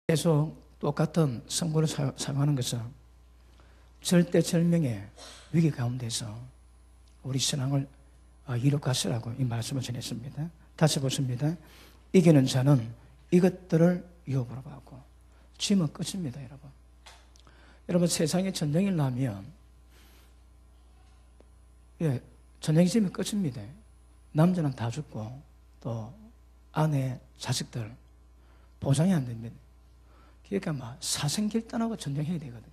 계속 똑같은 성구를 사용하는 것은 절대절명의 위기 가운데서 우리 신앙을 이룩하시라고 이 말씀을 전했습니다. 다시 보십니다. 이기는 자는 이것들을 유업으로 받고 짐은 끝입니다. 여러분 세상에 전쟁이 나면 전쟁이 지면 끝입니다. 남자는 다 죽고 또 아내, 자식들 보장이 안 됩니다. 그러니까 사생결단하고 전쟁해야 되거든요.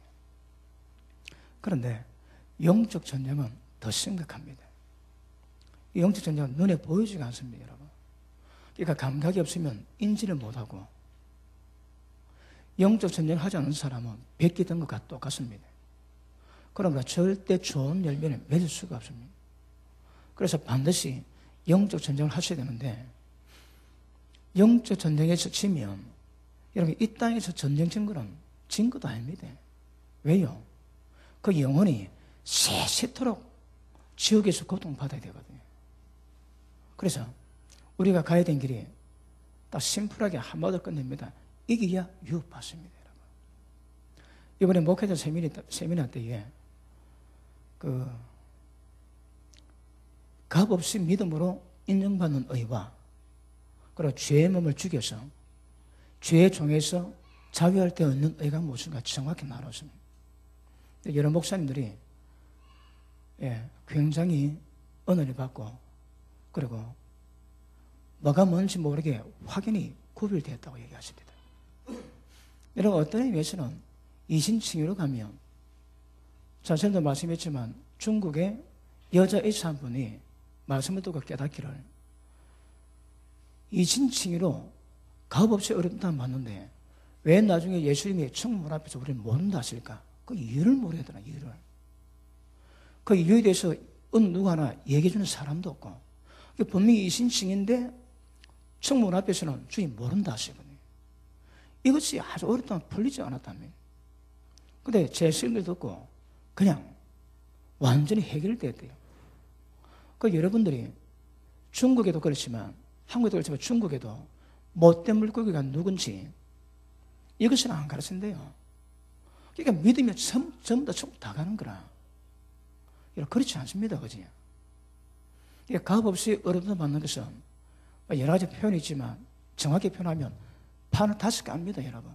그런데 영적 전쟁은 더 심각합니다. 이 영적 전쟁은 눈에 보이지가 않습니다, 여러분. 그러니까 감각이 없으면 인지를 못하고 영적 전쟁을 하지 않는 사람은 뱉기 든 것과 똑같습니다. 그러므로 절대 좋은 열매를 맺을 수가 없습니다. 그래서 반드시 영적 전쟁을 하셔야 되는데 영적 전쟁에서 지면 여러분 이 땅에서 전쟁 진 거는 진 것도 아닙니다. 왜요? 그 영혼이 세세토록 지옥에서 고통받아야 되거든요. 그래서 우리가 가야 된 길이 딱 심플하게 한마디로 끝냅니다. 이기야 유업받습니다. 여러분. 이번에 목회자 세미나 때에 값없이 믿음으로 인정받는 의와 그리고 죄의 몸을 죽여서 죄의 종에서 자유할 때 얻는 의가 무엇인가 정확히 나눴습니다. 여러 목사님들이 굉장히 은혜를 받고 그리고 뭐가 뭔지 모르게 확연히 구별되었다고 얘기하십니다. 여러분 어떤 의미에서는 이신칭유로 가면 전도 말씀했지만 중국의 여자 의사 한 분이 말씀을 듣고 깨닫기를 이신칭유로 값없이 어렵다는 봤는데 왜 나중에 예수님이 천문 앞에서 우리를 모른다 하실까? 그 이유를 모르야 되나, 이유를. 그 이유에 대해서 누구 하나 얘기해 주는 사람도 없고 분명히 이신칭인데 천문 앞에서는 주님 모른다 하시거든요. 이것이 아주 오랫동안 풀리지 않았다면 근데 제 설명을 듣고 그냥 완전히 해결됐대요. 그 여러분들이 중국에도 그렇지만 한국에도 그렇지만 중국에도 못된 물고기가 누군지 이것은 안 가르친대요. 그러니까 믿으면 전부 다 가는 거라. 그렇지 않습니다. 그지? 그러니까 값없이 어려움을 받는 것은 여러 가지 표현이 있지만 정확히 표현하면 판을 5개 압니다. 여러분.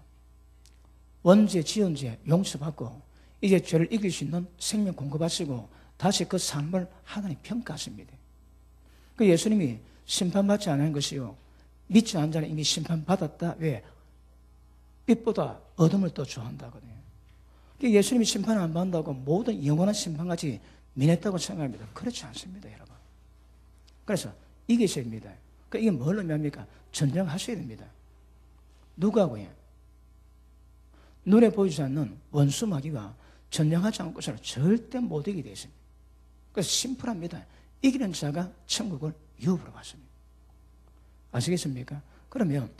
원죄, 지연죄 용서받고 이제 죄를 이길 수 있는 생명 공급하시고 다시 그 삶을 하나님 평가하십니다. 그 예수님이 심판받지 않은 것이요 믿지 않는 자는 이미 심판받았다. 왜? 빛보다 어둠을 더 좋아한다거든요. 예수님이 심판을 안 받는다고 모든 영원한 심판까지 면했다고 생각합니다. 그렇지 않습니다, 여러분. 그래서 이기셔야 됩니다. 이게 뭘 의미합니까? 전쟁하셔야 됩니다. 누구하고요? 눈에 보이지 않는 원수 마귀와 전쟁하지 않고서는 절대 못 이기게 되어 있습니다. 그래서 심플합니다. 이기는 자가 천국을 유업으로 받습니다. 아시겠습니까? 그러면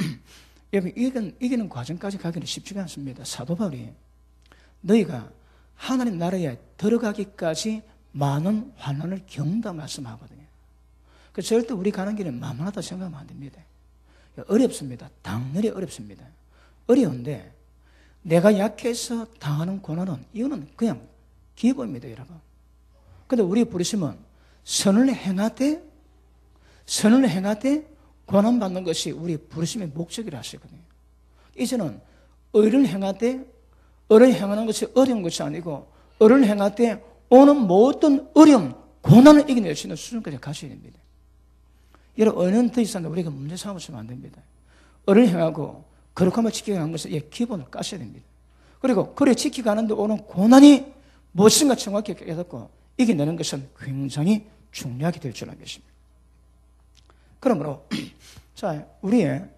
여러분 이기는 과정까지 가기는 쉽지가 않습니다. 사도 바울이 너희가 하나님 나라에 들어가기까지 많은 환난을 겪는다 말씀하거든요. 그래서 절대 우리 가는 길은 만만하다 생각하면 안 됩니다. 어렵습니다. 당연히 어렵습니다. 어려운데 내가 약해서 당하는 고난은 이거는 그냥 기본입니다, 여러분. 그런데 우리 부르심은 선을 행하되 고난받는 것이 우리 부르심의 목적이라 하시거든요. 이제는 의를 행하되 의를 행하는 것이 어려운 것이 아니고 의를 행하되 오는 모든 어려움, 고난을 이겨낼 수 있는 수준까지 가셔야 됩니다. 여러분, 의는 더 이상 우리가 문제 삼으시면 안 됩니다. 의를 행하고 거룩함을 지켜가는 것을 기본을 까셔야 됩니다. 그리고 그래 지켜가는데 오는 고난이 무엇인가 정확히 깨닫고 이겨내는 것은 굉장히 중요하게 될 줄 알겠습니다. 그러므로 자, 우리의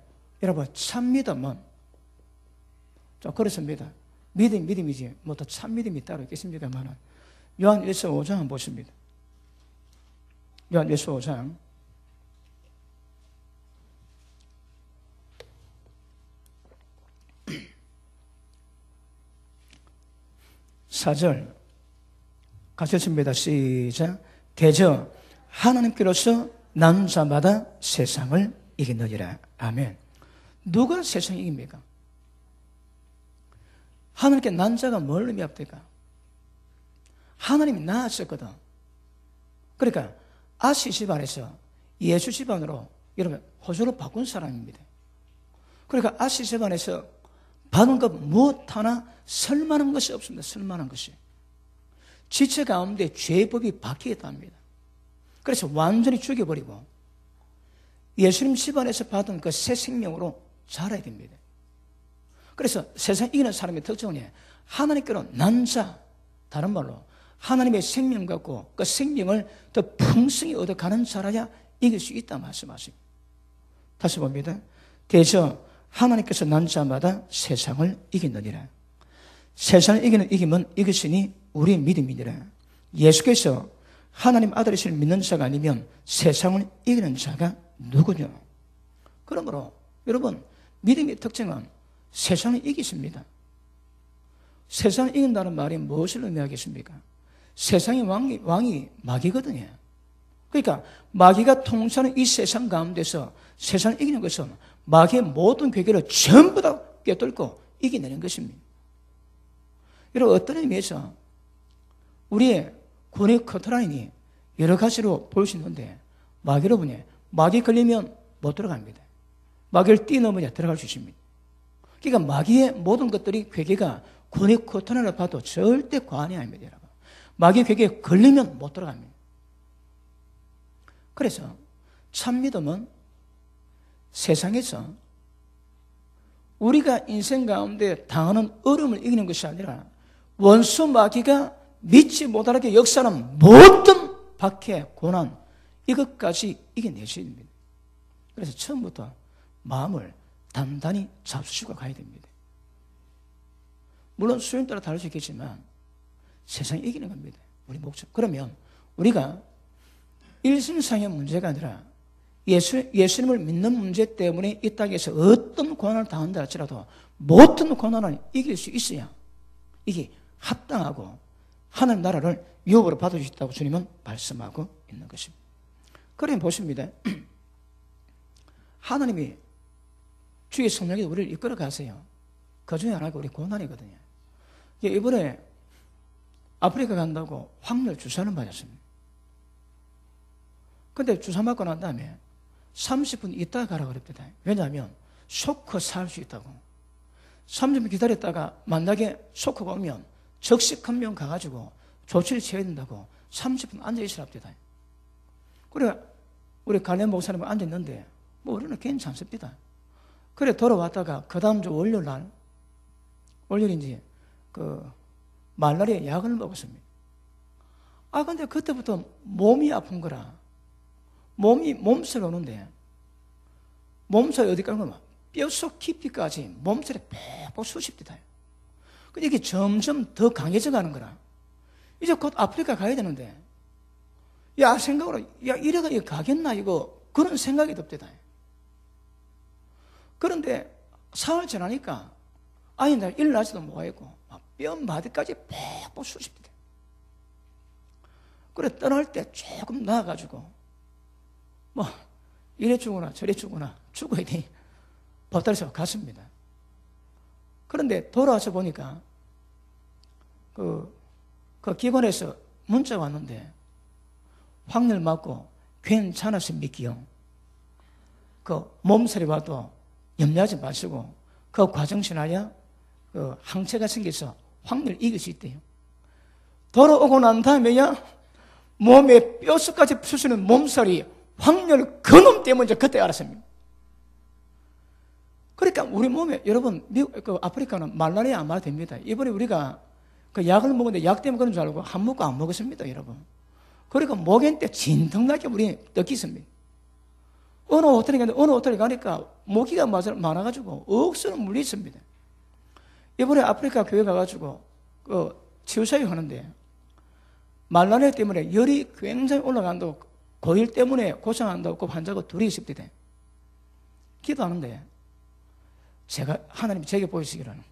여러분 참 믿음은 그렇습니다. 믿음이지 뭐 더 참 믿음이 따로 있겠습니다만은 요한 1서 5장 한번 보십니다. 요한 1서 5장 4절 가셨습니다. 시작. 대저 하나님께로서 난 자마다 세상을 이기느니라. 아멘. 누가 세상을 이깁니까? 하나님께 난 자가 뭘 의미합니까? 하나님이 낳았었거든. 그러니까 아시 집안에서 예수 집안으로 여러분 호주로 바꾼 사람입니다. 그러니까 아시 집안에서 받은 것 무엇 하나 설만한 것이 없습니다. 설만한 것이. 지체 가운데 죄법이 바뀌었답니다. 그래서 완전히 죽여버리고 예수님 집안에서 받은 그 새 생명으로 자라야 됩니다. 그래서 세상 이기는 사람의 특징은 하나님께로 난 자, 다른 말로 하나님의 생명 갖고 그 생명을 더 풍성히 얻어가는 자라야 이길 수 있다 말씀하십니다. 다시 봅니다. 대저 하나님께서 난 자마다 세상을 이기느니라. 세상을 이기면 이것이니 우리의 믿음이니라. 예수께서 하나님 아들이실 믿는 자가 아니면 세상을 이기는 자가 누구냐? 그러므로 여러분 믿음의 특징은 세상을 이기십니다. 세상을 이긴다는 말이 무엇을 의미하겠습니까? 세상의 왕이 마귀거든요. 그러니까 마귀가 통치하는 이 세상 가운데서 세상을 이기는 것은 마귀의 모든 괴계를 전부 다 꿰뚫고 이겨내는 것입니다. 여러분 어떤 의미에서 우리의 군의 커트라인이 여러 가지로 볼 수 있는데 마귀 여러분이 마귀 걸리면 못 들어갑니다. 마귀를 뛰어넘어야 들어갈 수 있습니다. 그러니까 마귀의 모든 것들이 괴계가 군의 커트라인을 봐도 절대 과언이 아닙니다. 여러분. 마귀의 괴계에 걸리면 못 들어갑니다. 그래서 참 믿음은 세상에서 우리가 인생 가운데 당하는 어려움을 이기는 것이 아니라 원수 마귀가 믿지 못하게 역사하는 모든 박해, 고난 이것까지 이겨내셔야 됩니다. 그래서 처음부터 마음을 단단히 잡수시고 가야 됩니다. 물론 수요에 따라 다를 수 있겠지만 세상이 이기는 겁니다. 우리 목적. 그러면 우리가 일심상의 문제가 아니라 예수님을 믿는 문제 때문에 이 땅에서 어떤 고난을 당한다 할지라도 모든 고난을 이길 수 있어야 이게 합당하고 하나님 나라를 유업으로 받을 수 있다고 주님은 말씀하고 있는 것입니다. 그러면 보십니다. 하나님이 주의 성령이 우리를 이끌어 가세요. 그 중에 하나가 우리 고난이거든요. 이번에 아프리카 간다고 확률 주사를 맞았습니다. 근데 주사 맞고 난 다음에 30분 있다가 가라 그랬다. 왜냐하면 쇼크 살 수 있다고. 30분 기다렸다가 만나게 쇼크가 오면 적식 한 명 가가지고 조치를 취해야 된다고 30분 앉아있으랍니다. 그래 우리 관련 목사님은 앉아있는데 뭐 우리는 괜찮습니다. 그래 돌아왔다가 그 다음 주 월요일인지 말라리아 약을 먹었습니다. 근데 그때부터 몸이 아픈 거라. 몸살이 오는데 몸살이 어디 가는 뼛속 깊이까지 몸살이 빽빽 쑤십니다. 근데 이게 점점 더 강해져 가는 거라. 이제 곧 아프리카 가야 되는데 생각으로 이래가 이거 가겠나 이거 그런 생각이 듭니다. 그런데 사흘 지나니까 나 일어나지도 못하겠고 뼈마디까지 빽빽 쑤십니다. 그래 떠날 때 조금 나아가지고 이래 죽으나 저래 죽으나 죽어야 되니 보따리에서 갔습니다. 그런데 돌아와서 보니까 그 기관에서 문자가 왔는데 확률 맞고 괜찮아서 믿기요. 몸살이 와도 염려하지 마시고 그 과정 지나야 항체가 생겨서 확률 이길 수 있대요. 돌아오고 난 다음에야 몸에 뼛속까지 쑤시는 몸살이 확률 그놈 때문에 그때 알았습니다. 그러니까 우리 몸에 여러분 아프리카는 말라리아 안 말도 됩니다. 이번에 우리가 약을 먹었는데 약 때문에 그런 줄 알고 한 먹고 안 먹었습니다, 여러분. 그러니까 목엔 때 진통나게 우리 느끼습니다. 어느 호텔에 가니까 모기가 많아가지고 억수로 물리습니다. 이번에 아프리카 교회 가가지고 치유사역 하는데 말라리아 때문에 열이 굉장히 올라간다고 고열 때문에 고생한다고 그 환자가 둘이 있습니다. 기도하는데 하나님이 제게 보이시기로는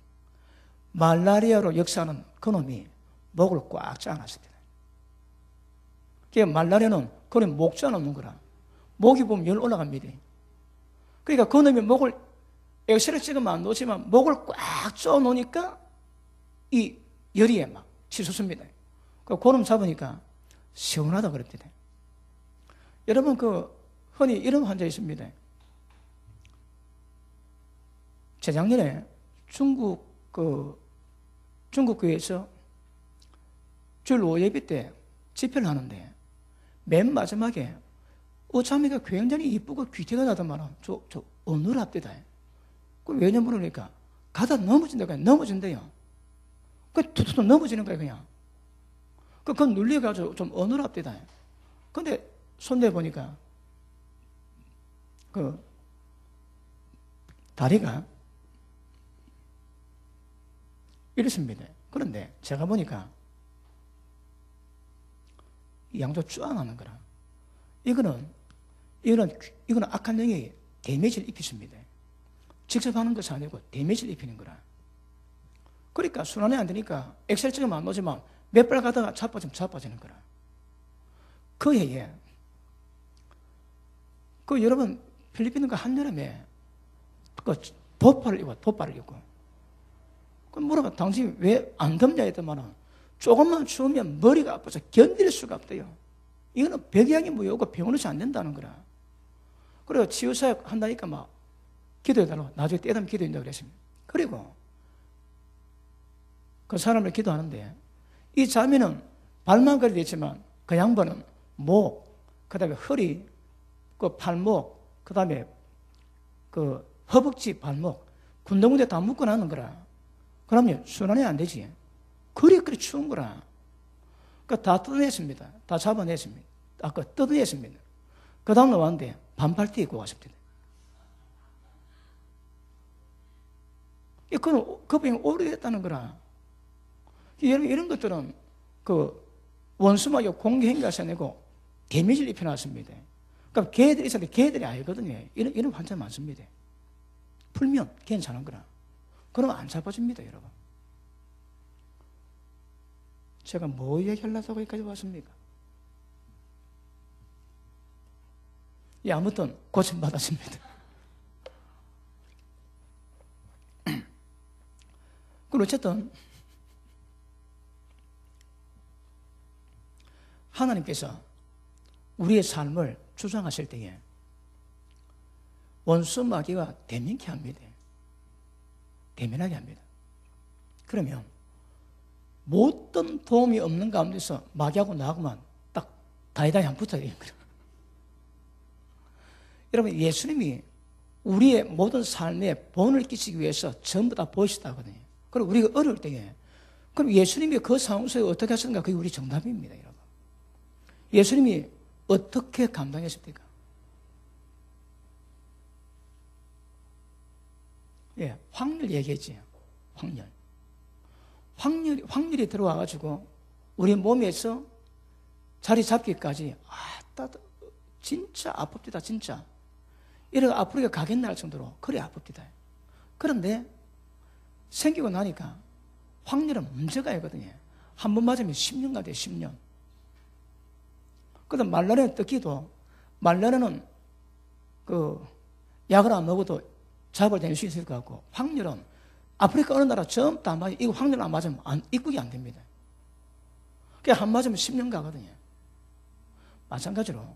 말라리아로 역사하는 그놈이 목을 꽉 짜놨습니다. 말라리아는 그놈이 목자 놓는 거라. 목이 보면 열 올라갑니다. 그러니까 그놈이 목을 엑스레이 찍으면 안 놓지만 목을 꽉 쪼놓으니까 이 열이에 막 치솟습니다. 그 고름 잡으니까 시원하다 그럽니다. 여러분, 흔히 이런 환자 있습니다. 재작년에 중국 교회에서 주일 오후 예배 때 집회를 하는데 맨 마지막에 자매가 굉장히 이쁘고 귀티가 나더만은 저 어느 앞대다. 그 왜냐 물으니까 가다 넘어진대요. 그 툭툭 넘어지는 거예요, 그냥. 그건 눌려가지고 좀 어느 앞대다. 근데 손대 보니까 다리가 이렇습니다. 그런데 제가 보니까 양쪽 쫙 하는 거라. 이거는 악한 영이 데미지를 입히십니다. 직접 하는 것이 아니고 데미지를 입히는 거라. 그러니까 순환이 안 되니까 엑셀 찍으면 안 오지만 몇 발 가다가 자빠지는 거라. 그 해에 여러분 필리핀 한여름에 도파를 입고 물어봐, 당신이 왜 안 덥냐 했더만은 조금만 추우면 머리가 아파서 견딜 수가 없대요. 이거는 백양이 무효고 병원에서 안 된다는 거라. 그리고 치유사역 한다니까 막 기도해달라고 나중에 때되면 기도한다고 그랬습니다. 그리고 그 사람을 기도하는데 이 자매는 발만 그리 됐지만 그 양반은 목, 그 다음에 허리, 그 팔목, 그 다음에 그 허벅지, 발목, 군데군데 다 묶어놨는 거라. 그러면 순환이 안 되지. 그리 추운 거라. 다 뜯어냈습니다. 다 잡아냈습니다. 뜯어냈습니다. 그 다음 나왔는데 반팔티 입고 왔습니다. 그건 그 병이 오래됐다는 거라. 이런 것들은 원수막이 공개 행위가 아니고 데미지를 입혀놨습니다. 그러니까 개들이 있었는데 개들이 알거든요. 이런 환자 많습니다. 풀면 괜찮은 거라. 그러면 안 잡아줍니다, 여러분. 제가 뭐 얘기하려고 여기까지 왔습니까? 아무튼 고침받았습니다. 그럼 어쨌든 하나님께서 우리의 삶을 주장하실 때에 원수 마귀가 대면케 합니다. 대면하게 합니다. 그러면 모든 도움이 없는 가운데서 마귀하고 나하고만 딱 다이다이 한 붙어야 되는 거예요. 여러분, 예수님이 우리의 모든 삶에 본을 끼치기 위해서 전부 다 보이시다 하거든요. 그리고 우리가 어려울 때에 그럼 예수님이 그 상황 속에 어떻게 하셨는가? 그게 우리 정답입니다, 여러분. 예수님이 어떻게 감당했습니까? 확률 얘기했지. 확률이 들어와가지고 우리 몸에서 자리 잡기까지 진짜 아픕니다, 진짜. 이래가 앞으로 가겠나 할 정도로 그래 아픕니다. 그런데 생기고 나니까 확률은 문제가 있거든요. 한 번 맞으면 10년가 돼요, 10년. 그다음 말라리아 뜯기도 말라리아는 약을 안 먹어도 잡아낼 수 있을 것 같고 확률은 아프리카 어느 나라 전부 다 맞으면 이거 확률 안 맞으면 입국이 안 됩니다. 그러니까 한 맞으면 10년 가거든요. 마찬가지로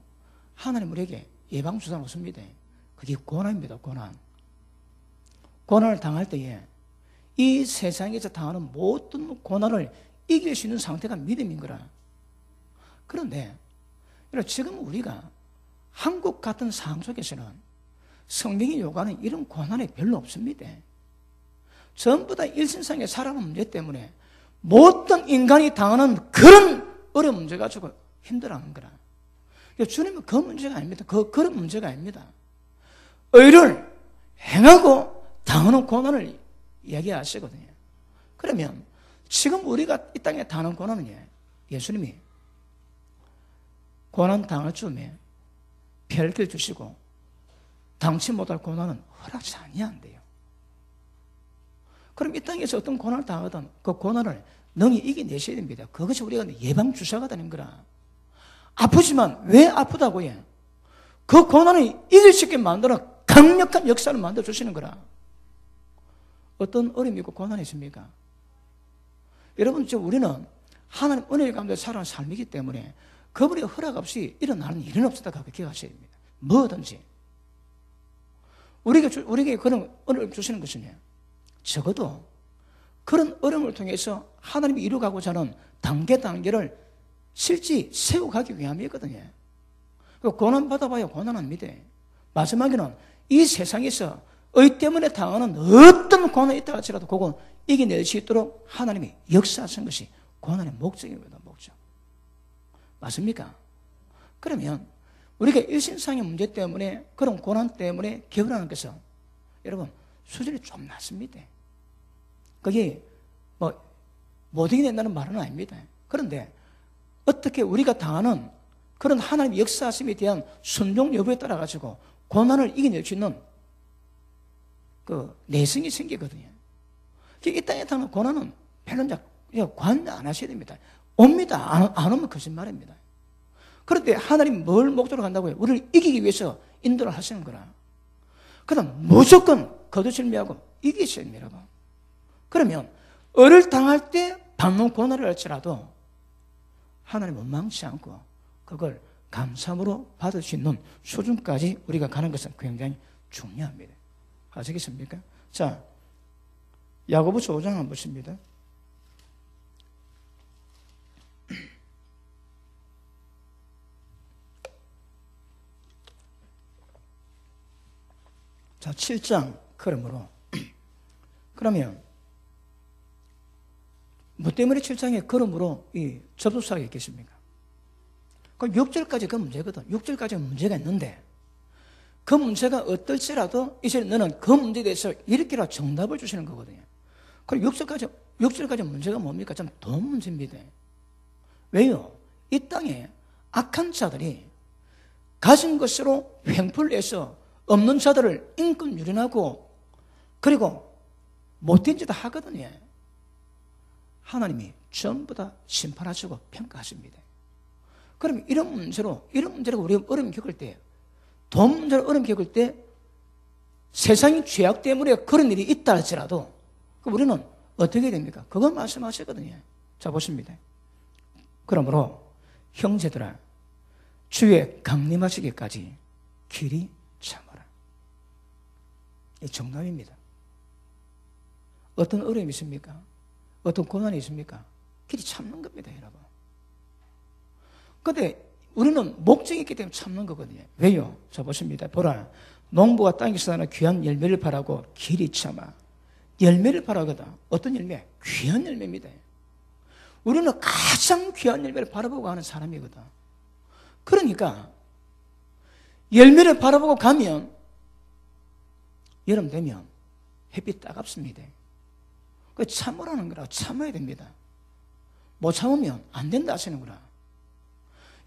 하나님 우리에게 예방주사는 없습니다. 그게 고난입니다, 고난. 고난을 당할 때에 이 세상에서 당하는 모든 고난을 이길 수 있는 상태가 믿음인 거라. 그런데 지금 우리가 한국 같은 상황 속에서는 성경이 요구하는 이런 고난이 별로 없습니다. 전부 다 일신상에 살아가는 문제 때문에 모든 인간이 당하는 그런 어려운 문제 가지고 힘들어하는 거라. 주님은 그 문제가 아닙니다. 그런 문제가 아닙니다. 의를 행하고 당하는 고난을 이야기하시거든요. 그러면 지금 우리가 이 땅에 당하는 고난은 예수님이 고난 당할 즈음에 별길 주시고 당치 못할 고난은 허락치 아니한대요. 그럼 이 땅에서 어떤 고난을 당하든 그 고난을 능히 이겨내셔야 됩니다. 그것이 우리가 예방주사가 되는 거라. 아프지만 왜 아프다고 해? 그 고난을 이길 수 있게 만들어 강력한 역사를 만들어 주시는 거라. 어떤 어려움이 있고 고난이 있습니까? 여러분, 지금 우리는 하나님 은혜 가운데 살아가는 삶이기 때문에 그분의 허락 없이 일어나는 일은 없었다. 그렇게 기억하셔야 됩니다. 뭐든지. 우리에게 그런 은혜를 주시는 것은요, 적어도 그런 어려움을 통해서 하나님이 이루어가고자 하는 단계를 실제 세워가기 위함이거든요. 고난 받아봐야 고난합니다. 마지막에는 이 세상에서 의 때문에 당하는 어떤 고난이 있다 할지라도 그건 이겨낼 수 있도록 하나님이 역사하신 것이 고난의 목적입니다. 목적. 맞습니까? 그러면 우리가 일신상의 문제 때문에, 그런 고난 때문에 게으르는 것은 여러분 수준이 좀 낮습니다. 그게 못 이겨낸다는 말은 아닙니다. 그런데 어떻게 우리가 당하는 그런 하나님의 역사하심에 대한 순종 여부에 따라 가지고 고난을 이겨낼 수 있는 그 내성이 생기거든요. 이 땅에 당하는 고난은 별로 관여 안 하셔야 됩니다. 옵니다. 안 오면 거짓말입니다. 그런데 하나님 뭘 목적으로 간다고요? 우리를 이기기 위해서 인도를 하시는 거라. 그럼 무조건 거두절미하고 이기셔야 됩니다. 그러면 을을 당할 때 받는 고난을 할지라도 하나님 원망치 않고 그걸 감사함으로 받을 수 있는 수준까지 우리가 가는 것은 굉장히 중요합니다. 아시겠습니까? 자, 야고보서 5장 한번 보십니다. 자, 7장 그러므로 그러면 뭐 때문에 7장에 그러므로 이 접속사가 있겠습니까? 그럼 6절까지 그 문제거든. 6절까지 문제가 있는데 그 문제가 어떨지라도 이제 너는 그 문제에 대해서 이렇게라 정답을 주시는 거거든요. 그럼 6절까지 문제가 뭡니까? 좀 더 문제입니다. 왜요? 이 땅에 악한 자들이 가진 것으로 횡포를 내서 없는 자들을 인권 유린하고 그리고 못된 짓을 하거든요. 하나님이 전부 다 심판하시고 평가하십니다. 그럼 이런 문제로 우리가 어려움 겪을 때, 돈 문제로 어려움 겪을 때 세상의 죄악 때문에 그런 일이 있다 할지라도 우리는 어떻게 됩니까? 그거 말씀하시거든요. 자, 보십니다. 그러므로 형제들아 주의 강림하시기까지 길이 참아라. 이 정답입니다. 어떤 어려움이 있습니까? 어떤 고난이 있습니까? 길이 참는 겁니다, 여러분. 그런데 우리는 목적이 있기 때문에 참는 거거든요. 왜요? 자, 보십니다. 보라, 농부가 땅에서 나는 귀한 열매를 바라고 길이 참아. 열매를 바라거든. 어떤 열매? 귀한 열매입니다. 우리는 가장 귀한 열매를 바라보고 하는 사람이거든. 그러니까 열매를 바라보고 가면 여름 되면 햇빛 따갑습니다. 그 참으라는 거라. 참아야 됩니다. 못 참으면 안 된다 하시는 거라.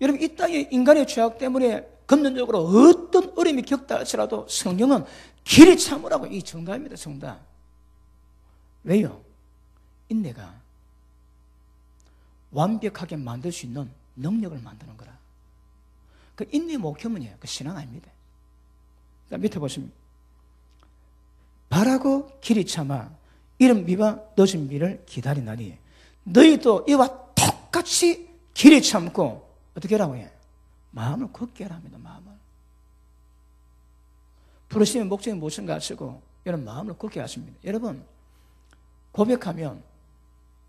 여러분, 이 땅에 인간의 죄악 때문에 금전적으로 어떤 어려움이 겪다 할지라도 성경은 길을 참으라고 이 정답입니다. 정답. 왜요? 인내가 완벽하게 만들 수 있는 능력을 만드는 거라. 그 인내 목표는요, 그 신앙 아닙니다. 밑에 보시면 바라고 길이 참아 이른 비와 늦은 비를 기다리나니 너희도 이와 똑같이 길이 참고 어떻게 하라고 해? 마음을 굳게 하라 합니다. 마음을. 부르심의 목적이 무엇인가 하시고 이런 마음을 굳게 하십니다. 여러분, 고백하면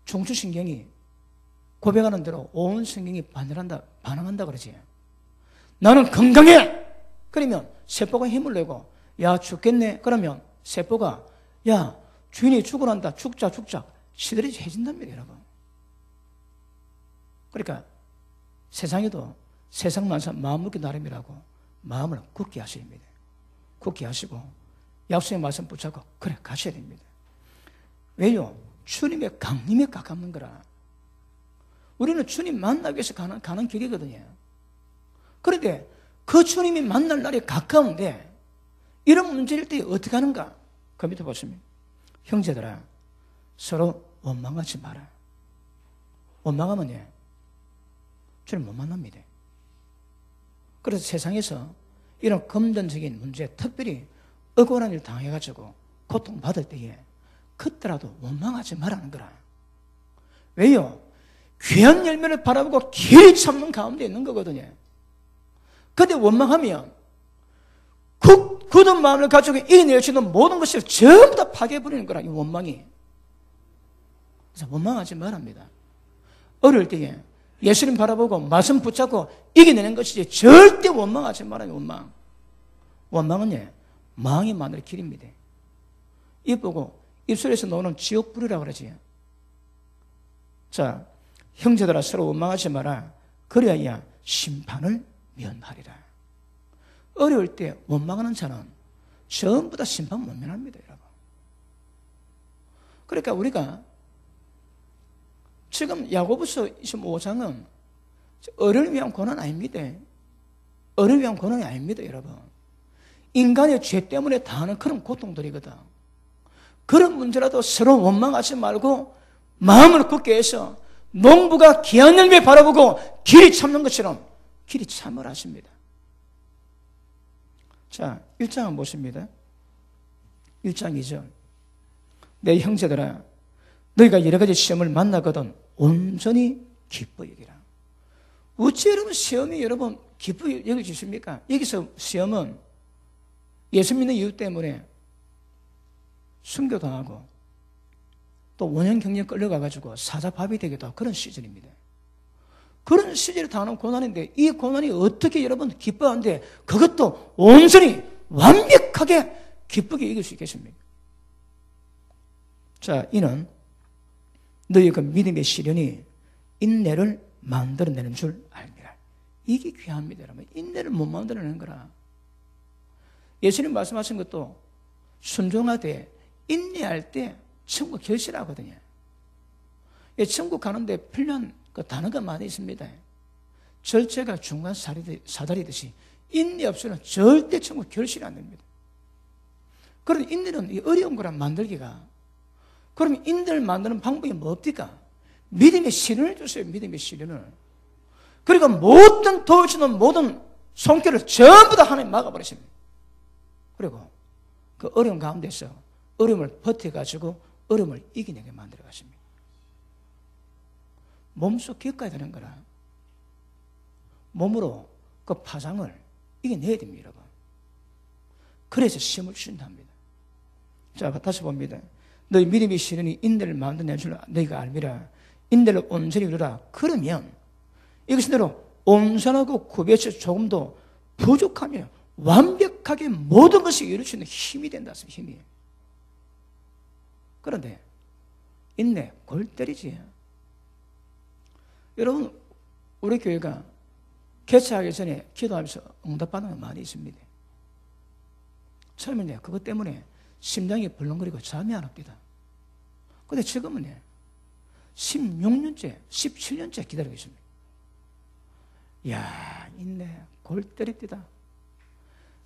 중추신경이 고백하는 대로 온 신경이 반응한다 그러지. 나는 건강해! 그러면 세포가 힘을 내고 야 죽겠네. 그러면 세포가 야 주인이 죽어난다. 죽자 시들해진답니다, 여러분. 그러니까 세상에도 세상 만사 마음 먹기 나름이라고 마음을 굳게 하셔야 됩니다. 굳게 하시고 약속의 말씀 붙잡고 그래 가셔야 됩니다. 왜요? 주님의 강림에 가깝는 거라. 우리는 주님 만나기 위해서 가는 길이거든요. 그런데 그 주님이 만날 날이 가까운데 이런 문제일 때 어떻게 하는가? 그 밑에 보시면 형제들아 서로 원망하지 마라. 원망하면 주님 못 만납니다. 그래서 세상에서 이런 금전적인 문제, 특별히 억울한 일 당해가지고 고통받을 때에 그때라도 원망하지 말라는 거라. 왜요? 귀한 열매를 바라보고 길이 참는 가운데 있는 거거든요. 그런데 원망하면 굳은 마음을 가지고 이겨낼 수 있는 모든 것을 전부 다 파괴해버리는 거라, 이 원망이. 그래서 원망하지 말랍니다. 어릴 때에 예수님 바라보고 말씀 붙잡고 이겨내는 것이지 절대 원망하지 말아요. 원망. 원망은 망이 만들 길입니다. 이쁘고 입술에서 나오는 지옥불이라고 그러지. 자, 형제들아 서로 원망하지 마라. 그래야 심판을 면하리라. 어려울 때 원망하는 자는 전부 다 심판 못 면합니다, 여러분. 그러니까 우리가 지금 야고보서 25장은 어른을 위한 고난 아닙니다. 어른을 위한 고난이 아닙니다, 여러분. 인간의 죄 때문에 당하는 그런 고통들이거든. 그런 문제라도 서로 원망하지 말고 마음을 굳게 해서 농부가 귀한 열매 바라보고 길이 참는 것처럼 길이 참으라 하십니다. 자, 1장은 무엇입니다? 1장 2절. 내 형제들아, 너희가 여러 가지 시험을 만나거든 온전히 기뻐 여기라. 어찌 여러분 시험이 여러분 기뻐 여겨지십니까? 여기서 시험은 예수 믿는 이유 때문에 순교당하고 또 원형 경력 끌려가가지고 사자밥이 되기도 하고 그런 시절입니다. 그런 시절에 당하는 고난인데 이 고난이 어떻게 여러분 기뻐하는데 그것도 온전히 완벽하게 기쁘게 이길 수 있겠습니까? 자, 이는 너희 그 믿음의 시련이 인내를 만들어내는 줄 알미라. 이게 귀합니다, 여러분. 인내를 못 만들어내는 거라. 예수님 말씀하신 것도 순종하되 인내할 때 천국 결실하거든요. 천국 가는데 필요한 그 단어가 많이 있습니다. 절제가 중간 사다리듯이 인내 없이는 절대 천국 결실이 안 됩니다. 그런 인내는 어려운 거란 만들기가. 그럼 인내를 만드는 방법이 뭡니까? 믿음의 시련을 주세요. 믿음의 시련을. 그리고 모든 도와주는 모든 손길을 전부 다 하나님 막아버리십니다. 그리고 그 어려운 가운데서 어려움을 버텨가지고 어려움을 이겨내게 만들어 가십니다. 몸속 기억가야 되는 거라. 몸으로 그 파장을 이겨내야 됩니다, 여러분. 그래서 시험을 주신답니다. 자, 다시 봅니다. 너희 믿음의 시련이 인내를 만드는 줄 너희가 알미라. 인내를 온전히 이루라. 그러면 이것은 대로 온전하고 구별해서 조금도 부족하며 완벽하게 모든 것을 이룰 수 있는 힘이 된다. 힘이. 그런데 인내 골 때리지. 여러분, 우리 교회가 개최하기 전에 기도하면서 응답받는 거 많이 있습니다. 처음에는 그것 때문에 심장이 벌렁거리고 잠이 안 옵니다. 근데 지금은 16년째, 17년째 기다리고 있습니다. 이야, 인내 골 때립니다.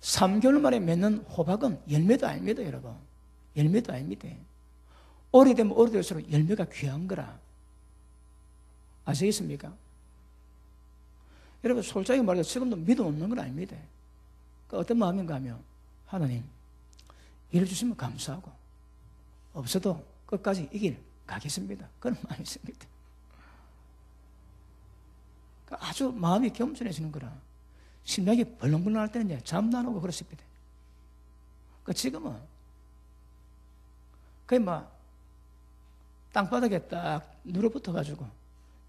3개월 만에 맺는 호박은 열매도 아닙니다, 여러분. 열매도 아닙니다. 오래되면 오래될수록 열매가 귀한 거라. 아시겠습니까? 여러분, 솔직히 말해서 지금도 믿음 없는 건 아닙니다. 그러니까 어떤 마음인가 하면, 하나님, 일을 주시면 감사하고, 없어도 끝까지 이 길 가겠습니다. 그런 마음이 있습니다. 그러니까 아주 마음이 겸손해지는 거라. 심장이 벌렁벌렁 할 때는 잠도 안 오고 그렇습니다. 그러니까 지금은 거의 땅바닥에 딱 누러붙어가지고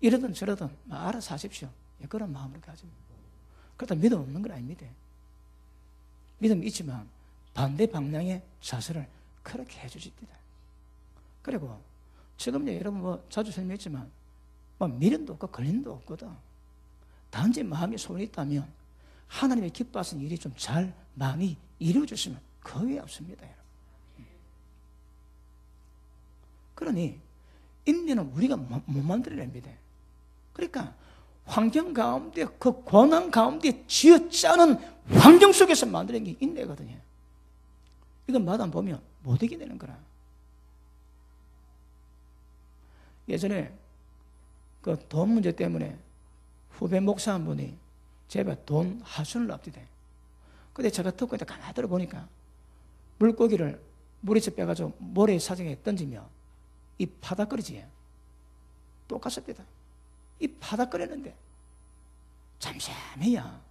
이러든 저러든 알아서 하십시오. 그런 마음을 가집니다. 그렇다고 믿음 없는 건 아닙니다. 믿음이 있지만 반대 방향의 자세를 그렇게 해주십니다. 그리고 지금 여러분 자주 설명했지만 미련도 없고 걸림도 없거든. 단지 마음에 소원이 있다면 하나님의 기뻐하시는 일이 좀 잘 마음이 이루어졌으면 그 외에 없습니다, 여러분. 그러니 인내는 우리가 못 만들어냅니다. 그러니까 환경 가운데 그 고난 가운데 쥐어짜는 환경 속에서 만드는 게 인내거든요. 이건 마다 보면 못 이겨내는 거라. 예전에 그 돈 문제 때문에 후배 목사 한 분이 제발 돈 하순을 납디대. 근데 제가 듣고 있다 가만히 들어보니까 물고기를 물에서 빼가지고 모래 사정에 던지며 이 바닥거리지. 똑같습니다. 이 바닥거리는데 잠잠해야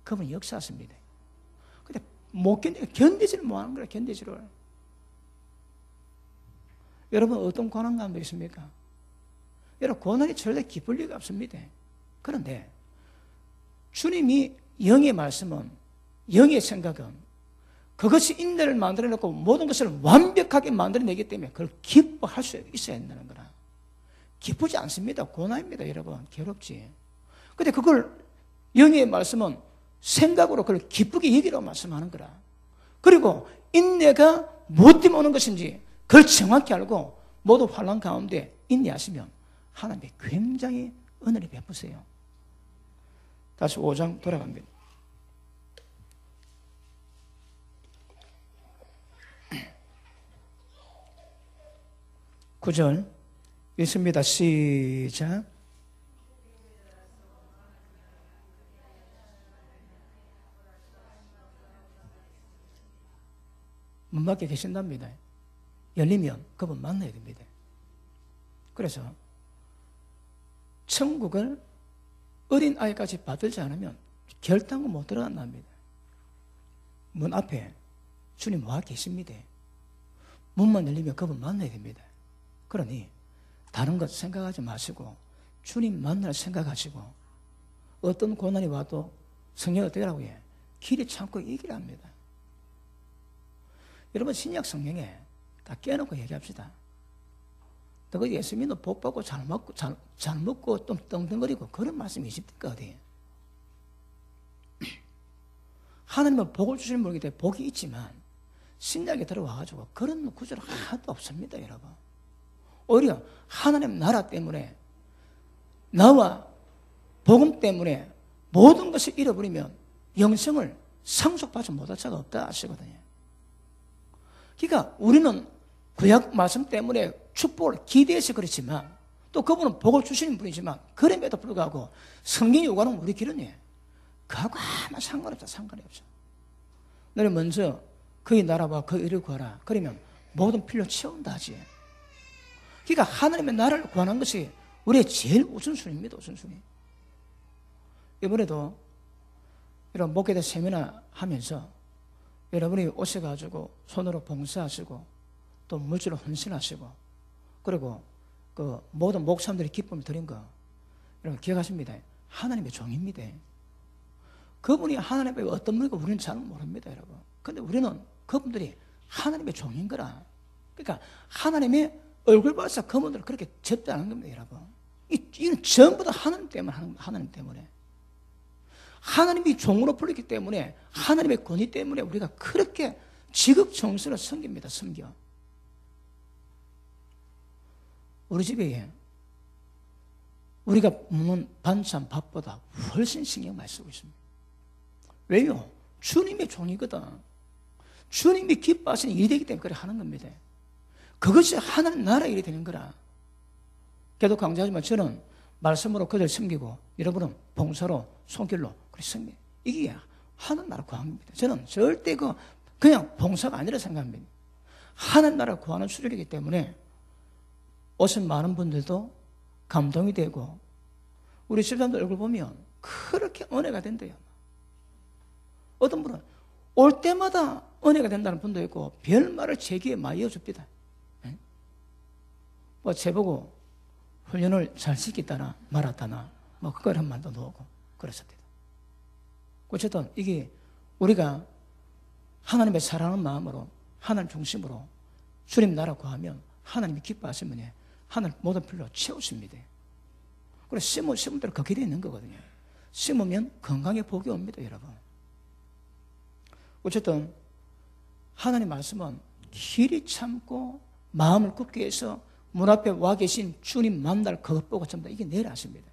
그분이 역사하십니다. 근데 못 견디지를 못하는 거예요. 견디지를. 여러분 어떤 고난 가운데 있습니까? 여러분 고난이 절대 기쁠 리가 없습니다. 그런데 주님이 영의 말씀은, 영의 생각은 그것이 인내를 만들어내고 모든 것을 완벽하게 만들어내기 때문에 그걸 기뻐할 수 있어야 한다는 거라. 기쁘지 않습니다. 고난입니다. 여러분 괴롭지. 근데 그걸 영의 말씀은 생각으로 그걸 기쁘게 여기라고 말씀하는 거라. 그리고 인내가 무엇 때문에 오는 것인지 그걸 정확히 알고 모두 환난 가운데 인내하시면 하나님이 굉장히 은혜를 베푸세요. 다시 5장 돌아갑니다. 9절 읽습니다. 시작. 문 밖에 계신답니다. 열리면 그분 만나야 됩니다. 그래서 천국을 어린 아이까지 받들지 않으면 결단코 못 들어간답니다. 문 앞에 주님 와 계십니다. 문만 열리면 그분 만나야 됩니다. 그러니 다른 것 생각하지 마시고 주님 만날 생각하시고 어떤 고난이 와도 성령 어떻게 하라고 해? 길이 참고 이기랍니다. 여러분 신약 성경에 다 깨놓고 얘기합시다. 너 예수 믿는 복 받고 잘 먹고 좀 떵떵거리고 그런 말씀이 있습니까? 어디? 하나님은 복을 주시는 분이기 때문에 복이 있지만 신약에 들어와가지고 그런 구절 하나도 없습니다. 여러분. 오히려 하나님 나라 때문에 나와 복음 때문에 모든 것을 잃어버리면 영생을 상속받지 못할 자가 없다 하시거든요. 그러니까 우리는 구약 말씀 때문에 축복을 기대해서 그렇지만 또 그분은 복을 주시는 분이지만 그럼에도 불구하고 성경이 요구하는 우리 길은 그하고 아무 상관없다. 상관이 없어. 너는 먼저 그의 나라와 그 의를 구하라. 그러면 모든 필요 채운다 하지. 그러니까 하나님의 나라를 구하는 것이 우리의 제일 우선순위입니다. 우선순위. 이번에도 이런 목회자 세미나 하면서 여러분이 오셔가지고 손으로 봉사하시고 또 물질로 헌신하시고 그리고 그 모든 목사님들이 기쁨을 드린 거 여러분 기억하십니다. 하나님의 종입니다. 그분이 하나님의 어떤 분인가 우리는 잘 모릅니다. 여러분. 근데 우리는 그분들이 하나님의 종인 거라. 그러니까 하나님의 얼굴 봐서 그분들을 그렇게 접대하는 겁니다. 여러분. 이는 전부 다 하나님 때문에 하는 하나님 때문에. 하나님이 종으로 불렸기 때문에 하나님의 권위 때문에 우리가 그렇게 지극정성을 섬깁니다. 섬겨. 우리 집에 우리가 먹는 반찬 밥보다 훨씬 신경 많이 쓰고 있습니다. 왜요? 주님의 종이거든. 주님이 기뻐하시는 일이 되기 때문에 그래 하는 겁니다. 그것이 하나님 나라의 일이 되는 거라. 계속 강조하지만 저는 말씀으로 그들 섬기고 여러분은 봉사로 손길로 그렇게 섬깁니다. 이게 하나님 나라 구합니다. 저는 절대 그냥 봉사가 아니라 생각합니다. 하나님 나라 구하는 수준이기 때문에 오신 많은 분들도 감동이 되고 우리 집사람들 얼굴 보면 그렇게 은혜가 된대요. 어떤 분은 올 때마다 은혜가 된다는 분도 있고 별말을 제 귀에 많이 이어줍니다. 뭐 제보고 훈련을 잘 시켰다나 말았다나 뭐 그런 말도 나오고 그랬습니다. 어쨌든 이게 우리가 하나님의 사랑하는 마음으로 하나님 중심으로 주님 나라 구하면 하나님이 기뻐하시면 하나님 모든 필요 채우십니다. 그래서 심은 대로 그 길에 있는 거거든요. 심으면 건강에 복이 옵니다. 여러분. 어쨌든 하나님 말씀은 길이 참고 마음을 굳게 해서 문 앞에 와 계신 주님 만날 그것 보고 전부 다 이게 내일 아십니다.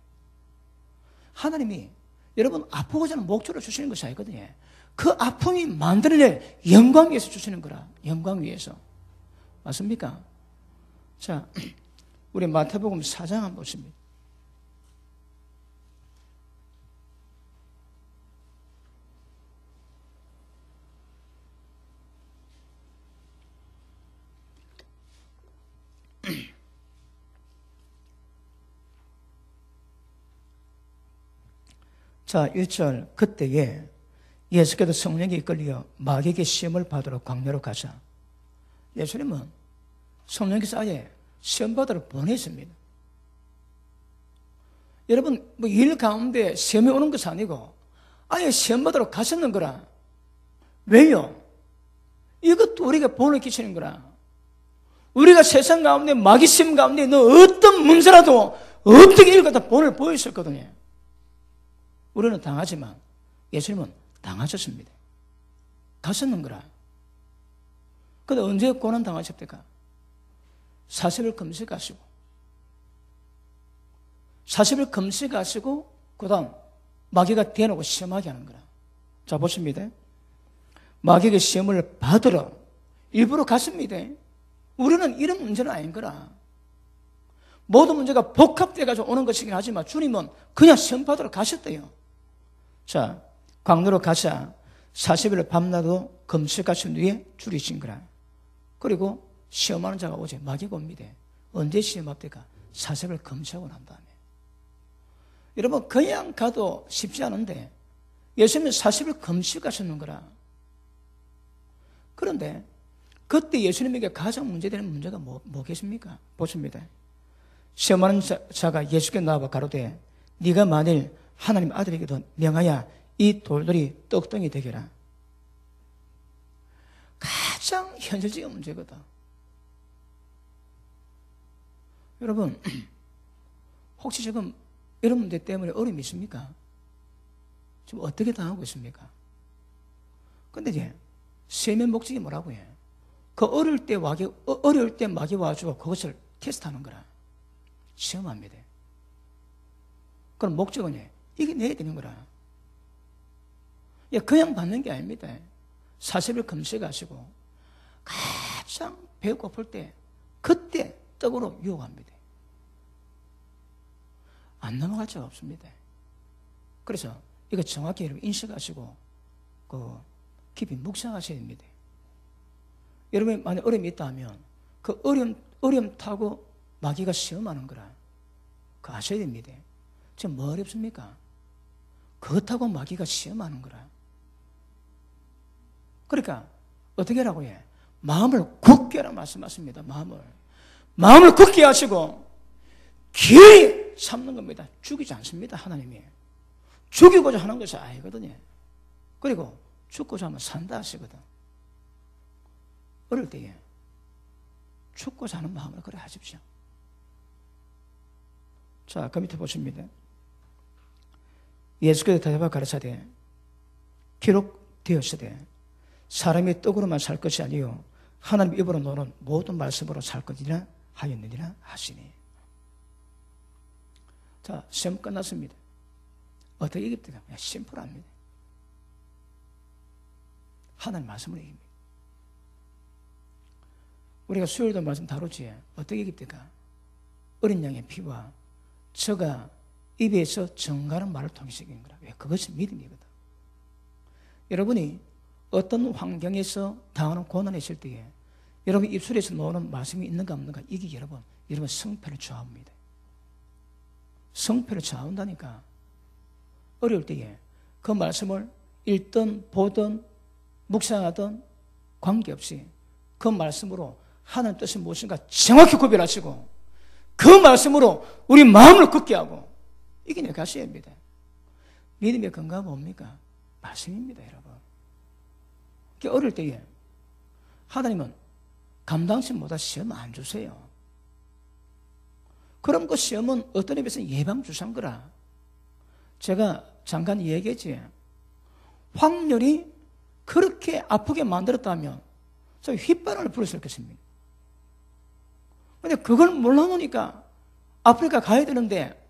하나님이 여러분 아프고자 하는 목적을 주시는 것이 아니거든요. 그 아픔이 만들어낼 영광 위해서 주시는 거라. 영광 위해서. 맞습니까? 자, 우리 마태복음 4장 한번 보십니다. 자, 1절. 그때에 예수께서 성령에 이끌려 마귀에게 시험을 받으러 광야로 가자. 예수님은 성령께서 아예 시험 받으러 보냈습니다. 여러분, 뭐 일 가운데 시험이 오는 것이 아니고 아예 시험 받으러 가셨는 거라. 왜요? 이것도 우리가 본을 끼치는 거라. 우리가 세상 가운데 마귀 시험 가운데 너 어떤 문제라도 어떻게 읽어도 본을 보였었거든요. 우리는 당하지만 예수님은 당하셨습니다. 가셨는 거라. 근데 언제 고난 당하셨대까? 40일 금식하시고 40일 금식하시고 그 다음 마귀가 대놓고 시험하게 하는 거라. 자, 보십니다. 마귀에게 시험을 받으러 일부러 갔습니다. 우리는 이런 문제는 아닌 거라. 모든 문제가 복합돼가지고 오는 것이긴 하지만 주님은 그냥 시험 받으러 가셨대요. 자, 광야로 가자 40일 밤낮도 금식하신 뒤에 줄이신 거라. 그리고 시험하는 자가 오지 마귀가 옵니다. 언제 시험합니까? 40일 금식하고 난 다음에. 여러분, 그냥 가도 쉽지 않은데 예수님은 40일 금식하셨는 거라. 그런데 그때 예수님에게 가장 문제되는 문제가 뭐겠습니까? 보십니다. 시험하는 자가 예수께 나와 가로되 네가 만일 하나님 아들에게도 명하여 이 돌들이 떡덩이 되게라. 가장 현실적인 문제거든. 여러분, 혹시 지금 이런 문제 때문에 어려움이 있습니까? 지금 어떻게 당하고 있습니까? 근데 이제 시험의 목적이 뭐라고 해? 그 어려울 때 마귀 와가지고 그것을 테스트하는 거라. 시험합니다. 그럼 목적은 이겨내야 되는 거라. 그냥 받는 게 아닙니다. 40일 금식하시고 가장 배고플 때 그때 떡으로 유혹합니다. 안 넘어갈 수가 없습니다. 그래서 이거 정확히 인식하시고 깊이 묵상하셔야 됩니다. 여러분이 만약 어려움이 있다 하면 그 어려움 타고 마귀가 시험하는 거라. 그거 아셔야 됩니다. 지금 뭐 어렵습니까? 그거 타고 마귀가 시험하는 거라. 그러니까 어떻게 하라고 해? 마음을 굳게 하라 말씀하십니다. 마음을 굳게 하시고 길이 삼는 겁니다. 죽이지 않습니다. 하나님이 죽이고자 하는 것이 아니거든요. 그리고 죽고자 하면 산다 하시거든. 어릴 때에 죽고자 하는 마음으로 그래 하십시오. 자, 그 밑에 보십니다. 예수께서 대답하여 가르치되 기록되었으되 사람이 떡으로만 살 것이 아니요 하나님 입으로 노는 모든 말씀으로 살 것이라 하였느니라 하시니. 자, 시험 끝났습니다. 어떻게 이깁니까? 심플합니다. 하나님 말씀으로 이깁니다. 우리가 수요일도 말씀 다루지 어떻게 이깁니까? 어린 양의 피와 저가 입에서 정가는 말을 통해서 이기는 거라. 왜? 그것이 믿음이거든. 여러분이 어떤 환경에서 당하는 고난이 있을 때에 여러분 입술에서 나오는 말씀이 있는가 없는가 이게 여러분 성패를 좌우합니다. 성패를 좌우한다니까. 어려울 때에 그 말씀을 읽든 보든 묵상하든 관계없이 그 말씀으로 하나님 뜻이 무엇인가 정확히 구별하시고 그 말씀으로 우리 마음을 굳게 하고 이게 내 가셔야 합니다. 믿음의 근거가 뭡니까? 말씀입니다, 여러분. 어릴 때에 하나님은 감당치 못할 시험 안 주세요. 그럼 그 시험은 어떤 의미에서 예방주사인 거라. 제가 잠깐 얘기했지. 확률이 그렇게 아프게 만들었다면 저 휘바람을 불을 수 있겠습니다. 근데 그걸 몰라놓으니까 아프리카 가야 되는데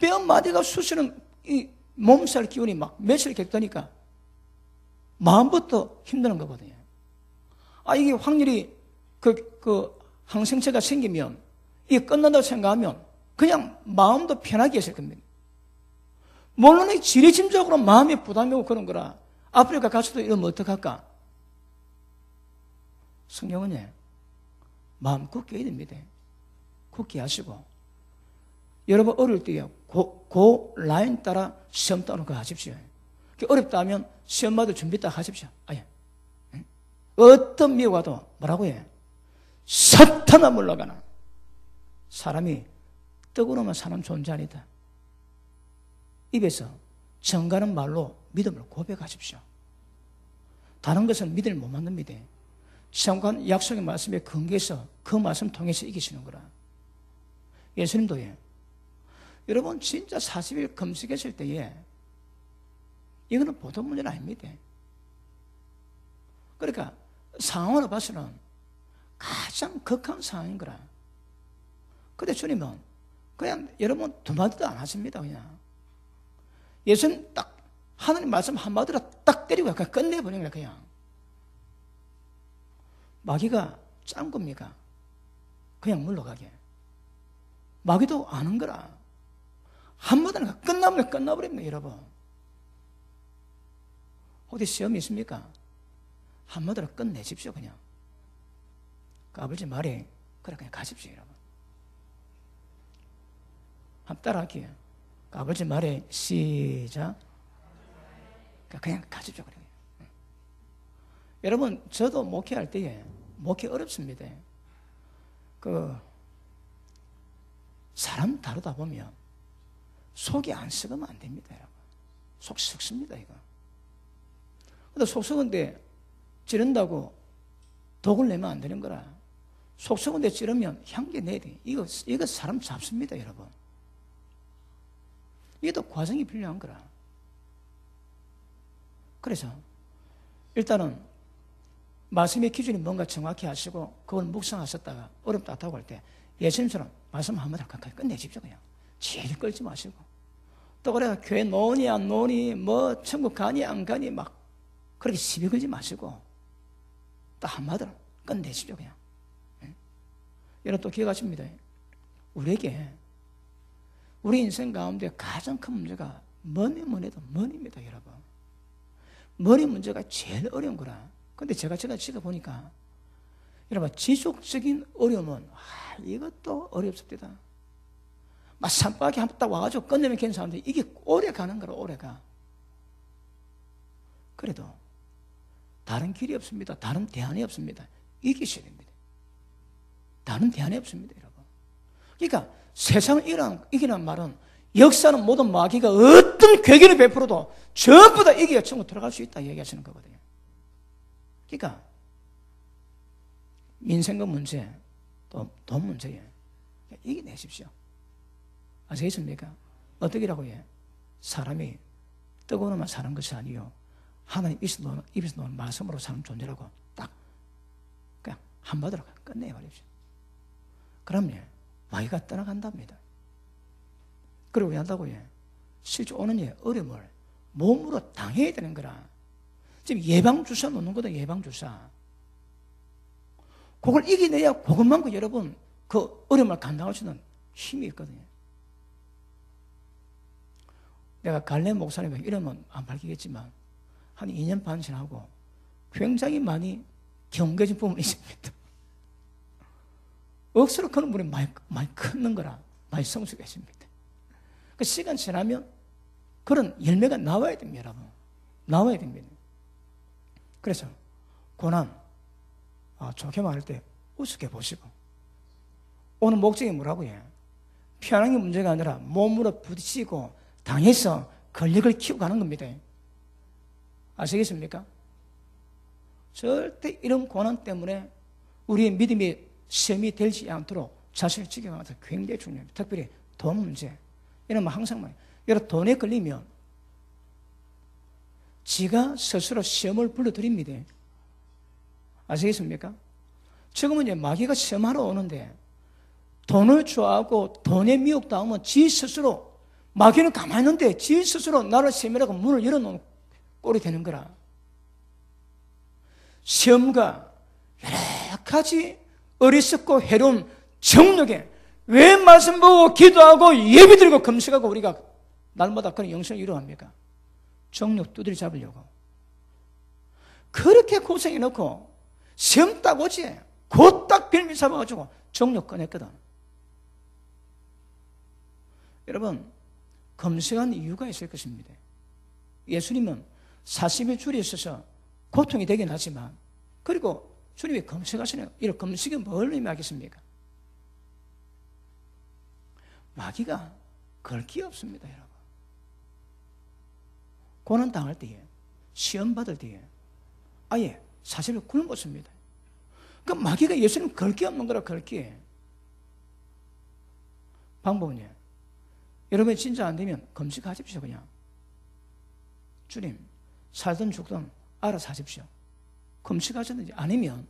뼈 마디가 쑤시는 이 몸살 기운이 막 며칠 겠다니까 마음부터 힘드는 거거든요. 이게 확률이 그 항생체가 생기면 이게 끝난다고 생각하면 그냥 마음도 편하게 했을 겁니다. 물론 지리짐작으로 마음이 부담이 오고 그런 거라. 아프리카 가서도 이러면 어떡할까? 성경은 마음 굳게 해야 됩니다. 굳게 하시고 여러분 어릴 때에 그 라인 따라 시험 따는 거 하십시오. 어렵다 하면 시험 받을 준비 딱 하십시오. 아예. 어떤 미혹 와도 뭐라고 해? 사탄아 물러가나. 사람이 떡으로만 사는 존재 아니다. 입에서 정가는 말로 믿음을 고백하십시오. 다른 것은 믿음을 못 만듭니다. 시험관 약속의 말씀에 근거해서 그 말씀 통해서 이기시는 거라. 예수님도 여러분 진짜 40일 금식했을 때에 이거는 보통 문제는 아닙니다. 그러니까 상황으로 봐서는 가장 극한 상황인 거라. 근데 주님은 그냥 여러분 두 마디도 안 하십니다. 그냥 예수님 딱 하나님 말씀 한마디로 딱 때리고 그냥 끝내버리는 거야. 그냥 마귀가 짠 겁니까? 그냥 물러가게. 마귀도 아는 거라. 한마디로 끝나버리면 끝나버립니다. 여러분 어디 시험이 있습니까? 한마디로 끝내십시오. 그냥 까불지 말이 그래 그냥 가십시오. 여러분 한번 따라할게요. 까불지 말이 시작. 그냥 가십시오. 그래. 여러분 저도 목회할 때에 목회 어렵습니다. 사람 다루다 보면 속이 안 썩으면 안 됩니다. 여러분 속 썩습니다. 이거. 근데 속 썩은데 찌른다고 독을 내면 안 되는 거라. 속 썩은데 찌르면 향기 내야 돼. 이거 사람 잡습니다. 여러분 이게 또 과정이 필요한 거라. 그래서 일단은 말씀의 기준이 뭔가 정확히 하시고 그걸 묵상하셨다가 어렵다 하고 할 때 예수님처럼 말씀 한마디 끝내십시오. 그냥 제일 끌지 마시고 또 그래 교회 노니 안 노니 뭐 천국 가니 안 가니 막 그렇게 시비 걸지 마시고 딱 한마디로 끝내십시오. 그냥. 여러분 또 기억하십니다. 우리에게 우리 인생 가운데 가장 큰 문제가 뭐니뭐니도 머니입니다. 여러분 머니 문제가 제일 어려운 거라. 근데 제가 지켜보니까 여러분 지속적인 어려움은 이것도 어렵습니다. 막 산바닥에 한 번 딱 와가지고 끝내면 괜찮은데 이게 오래 가는 거라. 오래가. 그래도 다른 길이 없습니다. 다른 대안이 없습니다. 이기셔야 됩니다. 다른 대안이 없습니다. 여러분 그러니까 세상을 이기는 말은 역사는 모든 마귀가 어떤 괴기를 베풀어도 전부 다 이겨야 천국 들어갈 수 있다 얘기하시는 거거든요. 그러니까 민생과 문제 또 돈 문제에 이겨내십시오. 아시겠습니까? 어떻게라고 해? 사람이 떡으로만 사는 것이 아니요 하나님 입에서 나오는 말씀으로 사는 존재라고 딱 그냥 한마디로 끝내버립시오. 그러면 마귀가 떠나간답니다. 그리고 왜 한다고 해? 실제 오는 어려움을 몸으로 당해야 되는 거라. 지금 예방주사 놓는 거다. 예방주사. 그걸 이겨내야 그것만큼 여러분 그 어려움을 감당할 수 있는 힘이 있거든요. 내가 갈래 목사님과 이름은 안 밝히겠지만 한 2년 반 지나고 굉장히 많이 경계진 부분이 있습니다. 억수로 그런 분이 많이 컸는 거라. 많이 성숙해 있습니다. 그 시간 지나면 그런 열매가 나와야 됩니다. 여러분 나와야 됩니다. 그래서 고난 좋게 말할 때 우습게 보시고 오늘 목적이 뭐라고 해? 편한 게 문제가 아니라 몸으로 부딪히고 당해서 권력을 키우고 가는 겁니다. 아시겠습니까? 절대 이런 고난 때문에 우리의 믿음이 시험이 되지 않도록 자신을 지켜가는 것은 굉장히 중요합니다. 특별히 돈 문제 이런 거 항상 여러분 돈에 걸리면 지가 스스로 시험을 불러드립니다. 아시겠습니까? 지금은 이제 마귀가 시험하러 오는데 돈을 좋아하고 돈에 미혹당하면 지 스스로 마귀는 가만히 있는데 지 스스로 나를 시험이라고 문을 열어놓은 꼴이 되는 거라. 시험과 여러 가지 어리석고 해로운 정욕에 왜 말씀 보고 기도하고 예비 드리고 금식하고 우리가 날마다 그런 영성을 이루어합니까? 정욕 두드려 잡으려고. 그렇게 고생해놓고 시험 딱 오지 곧 딱 빌미 잡아가지고 정욕 꺼냈거든. 여러분, 금식한 이유가 있을 것입니다. 예수님은 40일 줄이 있어서 고통이 되긴 하지만, 그리고 주님이 금식하시네요. 이런 금식이 뭘 의미하겠습니까? 마귀가 걸 게 없습니다, 여러분. 고난 당할 때에, 시험 받을 때에 아예 사실을 굶었습니다. 그 마귀가 예수님 걸 게 없는 거라, 걸 게. 방법은요, 여러분이 진짜 안 되면 금식하십시오. 그냥 주님 살든 죽든 알아서 하십시오. 금식하셨는지, 아니면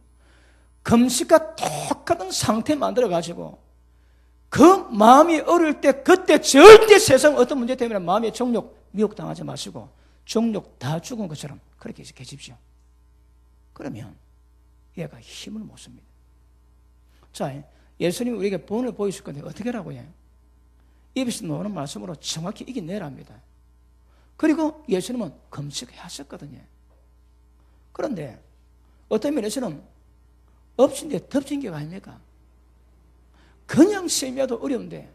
금식과 똑같은 상태 만들어가지고 그 마음이 어릴 때 그때 절대 세상 어떤 문제 때문에 마음의 정욕 미혹당하지 마시고 정욕 다 죽은 것처럼 그렇게 계십시오. 그러면 얘가 힘을 못 씁니다. 자, 예수님이 우리에게 본을 보이실 건데 어떻게 하라고요? 입에서 나오는 말씀으로 정확히 이겨내랍니다. 그리고 예수님은 금식하셨거든요. 그런데 어떤 면에서는 엎친 데 덮친 게 아닙니까? 그냥 시험이라도 어려운데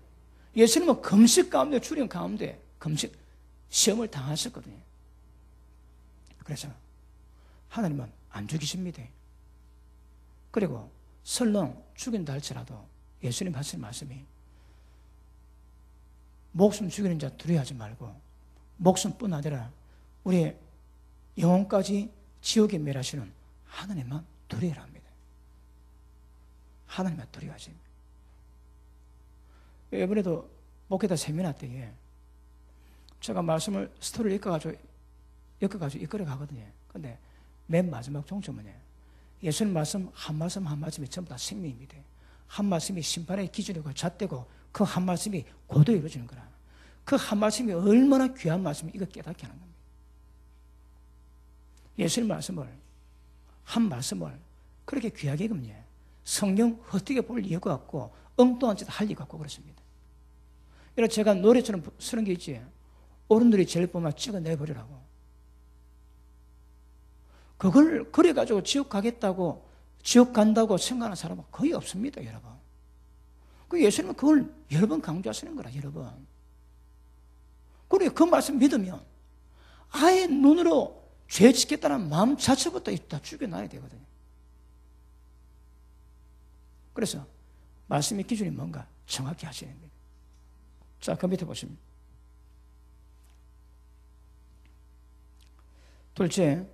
예수님은 금식 가운데, 주림 가운데 금식 시험을 당하셨거든요. 그래서 하나님은 안 죽이십니다. 그리고 설령 죽인다 할지라도 예수님 하신 말씀이 목숨 죽이는 자 두려워하지 말고 목숨뿐 아니라 우리의 영혼까지 지옥에 멸하시는 하나님만 두려워라 합니다. 하나님만 두려워하십니다. 이번에도 목회자 세미나 때에 제가 말씀을 스토리를 엮어가지고 이끌어 가거든요. 근데 맨 마지막 종점은 예수님 말씀 한 말씀이 전부 다 생명입니다. 한 말씀이 심판의 기준이고 잣대고 그 한 말씀이 고도 이루어지는 거라. 그 한 말씀이 얼마나 귀한 말씀이 이거 깨닫게 하는 겁니다. 예수님 한 말씀을 그렇게 귀하게 읽으면 성경 헛되게 볼 이유가 없고 엉뚱한 짓 할 이유가 없고 그렇습니다. 이런 제가 노래처럼 쓰는 게 있지. 어른들이 제일 보면 찍어내버리라고. 그걸 그래가지고 지옥 가겠다고, 지옥 간다고 생각하는 사람은 거의 없습니다, 여러분. 그 예수님은 그걸 여러 번 강조하시는 거라, 여러 번. 그리고 그 말씀 믿으면 아예 눈으로 죄 짓겠다는 마음 자체부터 다 죽여놔야 되거든요. 그래서 말씀의 기준이 뭔가 정확히 하셔야 됩니다. 자, 그 밑에 보시면. 둘째,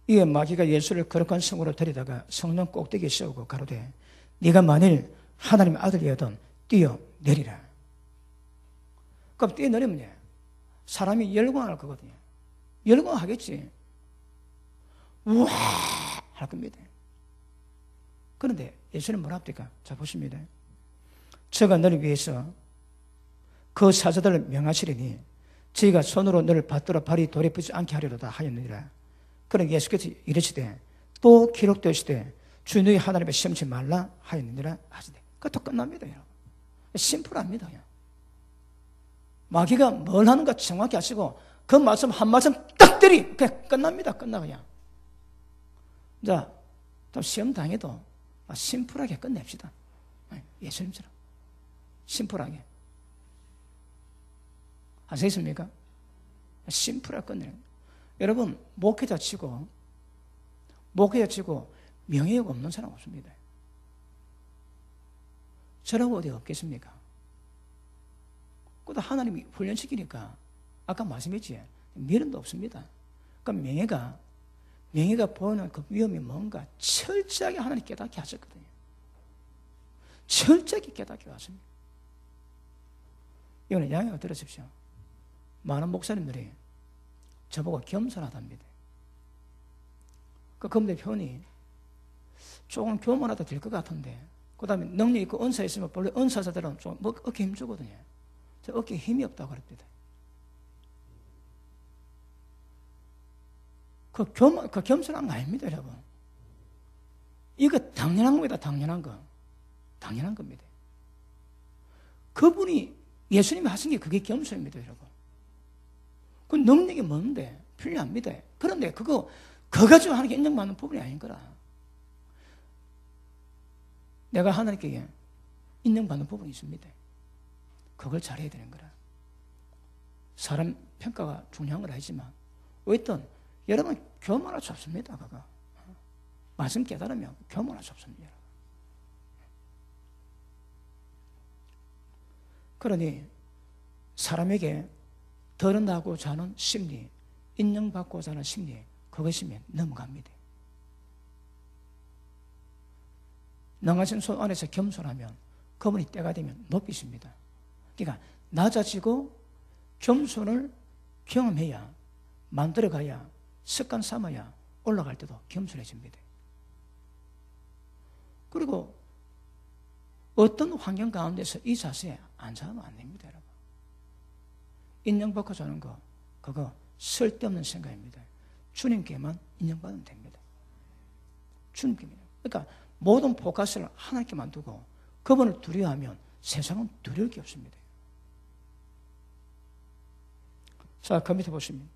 이에 마귀가 예수를 거룩한 성으로 데리다가 성령 꼭대기에 세우고 가로되 네가 만일 하나님의 아들이거든 뛰어내리라. 그럼 뛰어내리면 사람이 열광할 거거든요. 열광하겠지. 우와 할 겁니다. 그런데 예수는 뭐라 합니까? 자, 보십니다. 저가 너를 위해서 그 사자들을 명하시리니 저희가 손으로 너를 받들어 발이 돌에 붙지 않게 하리로다 하였느니라. 그러나 예수께서 이르시되 또 기록되시되 주 너희 하나님의 시험치 말라 하였느니라 하시되. 그것도 끝납니다, 여러분. 심플합니다. 그냥. 마귀가 뭘 하는가 정확히 아시고 그 말씀 한 말씀 딱 때리 그냥 끝납니다. 끝나 그냥. 자, 또 시험 당해도 심플하게 끝냅시다. 예수님처럼 심플하게. 아시겠습니까? 심플하게 끝내는 거예요. 여러분, 목회자 치고 명예가 없는 사람 없습니다. 저라고 어디 없겠습니까? 그것도 하나님이 훈련시키니까 아까 말씀했지, 미련도 없습니다. 그러니까 명예가 보이는 그 위험이 뭔가 철저하게 하나님 깨닫게 하셨거든요. 철저하게 깨닫게 하십니다. 이거는 양해가 들으십시오. 많은 목사님들이 저보고 겸손하답니다. 그 검대 표현이 조금 교만하다 될 것 같은데, 그 다음에 능력 있고 은사 있으면 원래 은사자들은 좀 어깨 힘주거든요. 저 어깨에 힘이 없다고 그럽니다. 그 겸손한 거 아닙니다, 여러분. 이거 당연한 겁니다, 당연한 거. 당연한 겁니다. 그분이 예수님이 하신 게 그게 겸손입니다, 여러분. 그 능력이 뭔데? 필요합니다. 그런데 그거 가지고 하는 게 인정받는 부분이 아닌 거라. 내가 하나님께 인정받는 부분이 있습니다. 그걸 잘해야 되는 거라. 사람 평가가 중요한 건 아니지만 어쨌든 여러분 교만할 수 없습니다. 그거 말씀 깨달으면 교만할 수 없습니다. 그러니 사람에게 드러나고자 하는 심리, 인정받고자 하는 심리, 그것이면 넘어갑니다. 능하신 손 안에서 겸손하면 그분이 때가 되면 높이십니다. 그러니까 낮아지고 겸손을 경험해야, 만들어가야, 습관 삼아야 올라갈 때도 겸손해집니다. 그리고 어떤 환경 가운데서 이 자세에 앉아면 안 됩니다, 여러분. 인정받고자 하는 거, 그거 쓸데없는 생각입니다. 주님께만 인정받으면 됩니다. 주님께만. 그러니까 모든 포커스를 하나님께만 두고 그분을 두려워하면 세상은 두려울 게 없습니다. 자, 그 밑에 보시면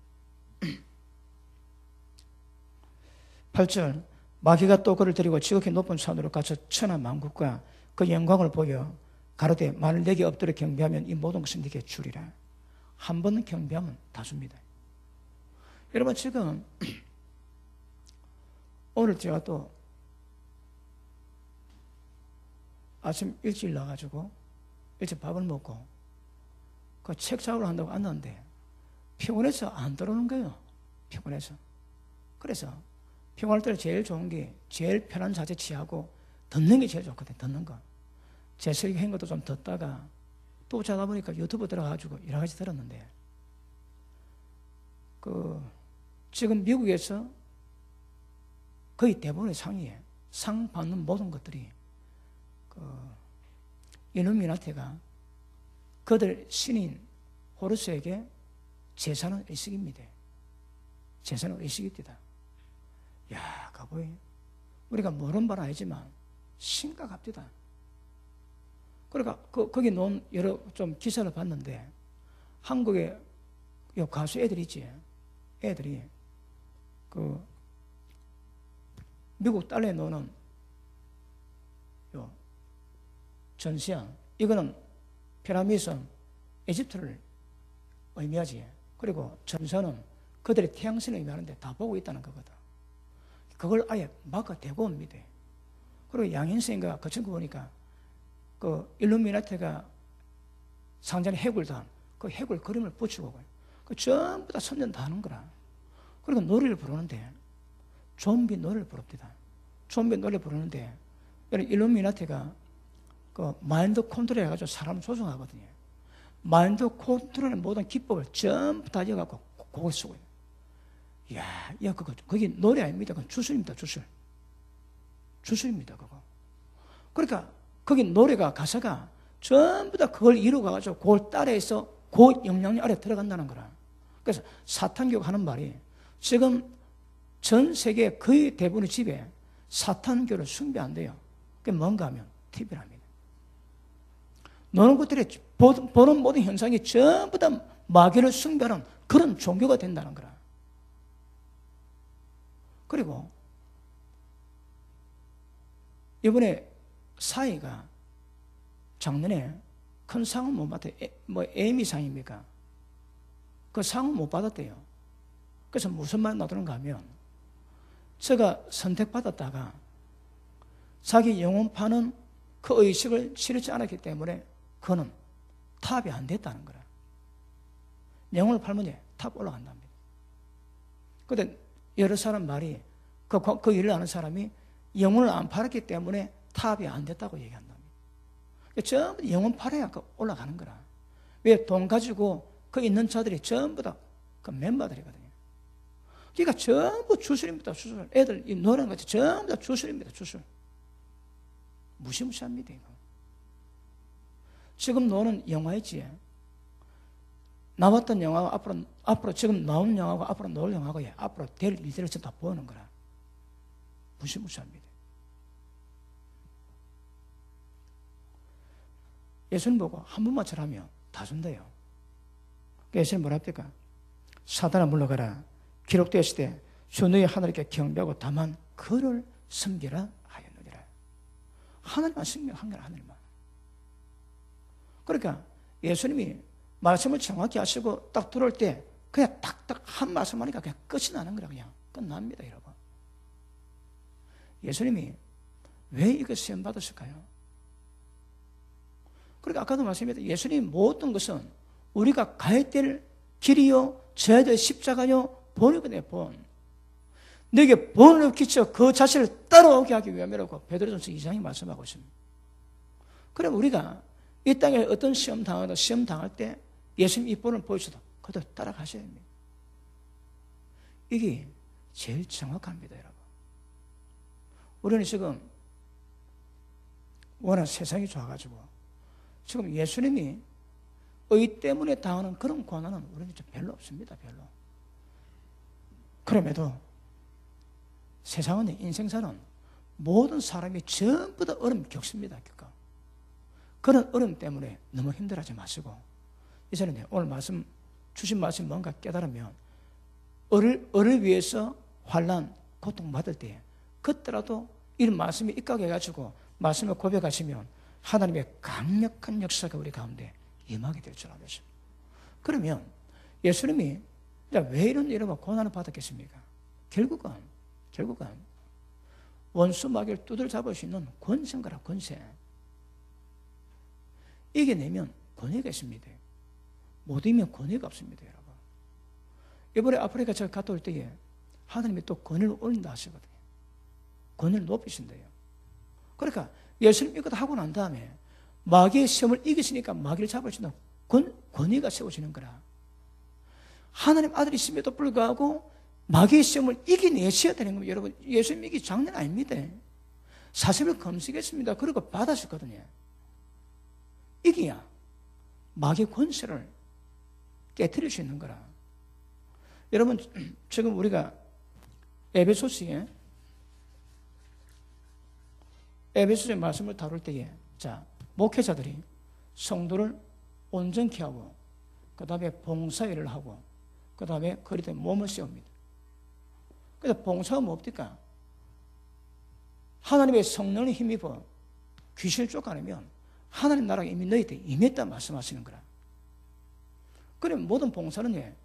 8절 마귀가 또 그를 데리고 지극히 높은 산으로 가서 천하 만국과 그 영광을 보여 가로되 만일 내게 엎드려 경배하면 이 모든 것은 네게 주리라. 한 번 경배하면 다 줍니다. 여러분 지금 오늘 제가 또 아침 일찍 일어나가지고 일찍 밥을 먹고 그 책 작업을 한다고 앉았는데 피곤해서 안 들어오는 거예요. 피곤해서. 그래서 피곤할 때 제일 좋은 게 제일 편한 자세 취하고 듣는 게 제일 좋거든요. 듣는 거. 제 설교 한 것도 좀 듣다가 또 자다 보니까 유튜브 들어가가지고 여러 가지 들었는데 지금 미국에서 거의 대부분의 상 받는 모든 것들이 일루미나티가 그들 신인 호르스에게 재산은 의식입니다. 재산은 의식입니다. 야, 가보이. 우리가 모르는 바는 아니지만 심각합니다. 그러니까 거기 놓은 여러 좀 기사를 봤는데 한국의 요 가수 애들이지. 애들이 미국 달러에 놓는 요 전시양 이거는 피라미드는 이집트를 의미하지. 그리고 전선은 그들의 태양신을 의미하는데 다 보고 있다는 거거든. 그걸 아예 막아 대고 옵니다. 그리고 양인생인가 그 친구 보니까 그 일루미나티가 상전에 해골 단 그 해골 그림을 붙이고 그 전부 다 선전 다 하는 거라. 그리고 노래를 부르는데 좀비 노래를 부릅니다. 좀비 노래 부르는데 일루미나티가 그 마인드 컨트롤 해가지고 사람을 조종하거든요. 마인드 컨트롤의 모든 기법을 전부 다 이어갖고 곡을 쓰고 있어요. 이야, 그게 노래 아닙니다. 그건 주술입니다, 주술. 주술입니다, 그거. 그러니까 거기 노래가, 가사가 전부 다 그걸 이루어가지고 그걸 따라해서 그 영향력 아래 들어간다는 거라. 그래서 사탄교가 하는 말이 지금 전 세계 거의 대부분의 집에 사탄교를 숭배한대요. 그게 뭔가 하면 TV랍니다. 너는 것들이 보는 모든 현상이 전부 다 마귀를 숭배하는 그런 종교가 된다는 거라. 그리고 이번에 사이가 작년에 큰 상을 못 받았대요. 에미상입니까? 그 상을 못 받았대요. 그래서 무슨 말 나오는가 하면 제가 선택받았다가 자기 영혼 파는 그 의식을 치르지 않았기 때문에 그는 탑이 안 됐다는 거라. 영혼을 팔면 탑 올라간답니다. 그런데 여러 사람 말이 그 일을 아는 사람이 영혼을 안 팔았기 때문에 탑이 안 됐다고 얘기한답니다. 전부 영혼 팔아야 올라가는 거라. 왜? 돈 가지고 그 있는 자들이 전부 다 그 멤버들이거든요. 그러니까 전부 주술입니다. 주술. 애들 이 노래는 같이 전부 다 주술입니다. 주술. 무시무시합니다. 이거. 지금 노는 영화이지. 나왔던 영화가 앞으로 지금 나온 영화가 앞으로 나올 영화가 앞으로 될 일들을 다 보는 거라. 무시무시합니다. 예수님 보고 한 번만 절하면 다 준대요. 예수님 뭐라 합니까? 사단아 물러가라. 기록되었을 때 주 너희 하나님께 경배하고 다만 그를 섬기라 하였느니라. 하나님만 섬기라. 하나님만. 그러니까 예수님이 말씀을 정확히 하시고 딱 들어올 때 그냥 딱딱 한 말씀 하니까 그냥 끝이 나는 거라. 그냥 끝납니다, 여러분. 예수님이 왜 이렇게 시험 받으실까요? 그러니까 아까도 말씀드렸듯이 예수님 모든 것은 우리가 가야 될 길이요, 져야 될 십자가요, 본이거든요, 본. 너에게 본을 끼쳐 그 자신을 따라오게 하기 위함이라고 베드로전서 2장이 말씀하고 있습니다. 그럼 우리가 이 땅에 어떤 시험 당하든 시험 당할 때 예수님 이 본을 보여줘도 그대로 따라가셔야 합니다. 이게 제일 정확합니다, 여러분. 우리는 지금 워낙 세상이 좋아가지고 지금 예수님이 의 때문에 당하는 그런 고난은 우리는 별로 없습니다, 별로. 그럼에도 세상은, 인생사는 모든 사람이 전부 다 어려움 겪습니다, 겪어. 그런 어려움 때문에 너무 힘들어하지 마시고, 이제는 오늘 말씀, 주신 말씀 뭔가 깨달으면, 을을 위해서 환난, 고통받을 때에, 그때라도 이런 말씀이 입각해가지고, 말씀을 고백하시면, 하나님의 강력한 역사가 우리 가운데 임하게 될 줄 알았습니다. 그러면, 예수님이 왜 이런 이름과 고난을 받았겠습니까? 결국은 원수 마귀를 두들 잡을 수 있는 권세인가라, 권세. 이겨내면 권위가 있습니다. 못 이기면 권위가 없습니다, 여러분. 이번에 아프리카 제가 갔다 올 때에 하나님이 또 권위를 올린다 하시거든요. 권위를 높이신대요. 그러니까 예수님 이것 하고 난 다음에 마귀의 시험을 이기시니까 마귀를 잡을 수 있는 권위가 세워지는 거라. 하나님 아들이심에도 불구하고 마귀의 시험을 이겨내셔야 되는 겁니다. 여러분, 예수님 이게 장난 아닙니다. 사슴을 검색했습니다. 그리고 받으셨거든요. 이기야 마귀의 권세를 깨트릴 수 있는 거라. 여러분, 지금 우리가 에베소서의 말씀을 다룰 때에, 자, 목회자들이 성도를 온전케 하고, 그 다음에 봉사일을 하고, 그 다음에 거리에 몸을 세웁니다. 그래서 봉사가 뭡니까? 하나님의 성령의 힘입어 귀신을 쫓아내면 하나님 나라가 이미 너희한테 임했다 말씀하시는 거라. 그럼 모든 봉사는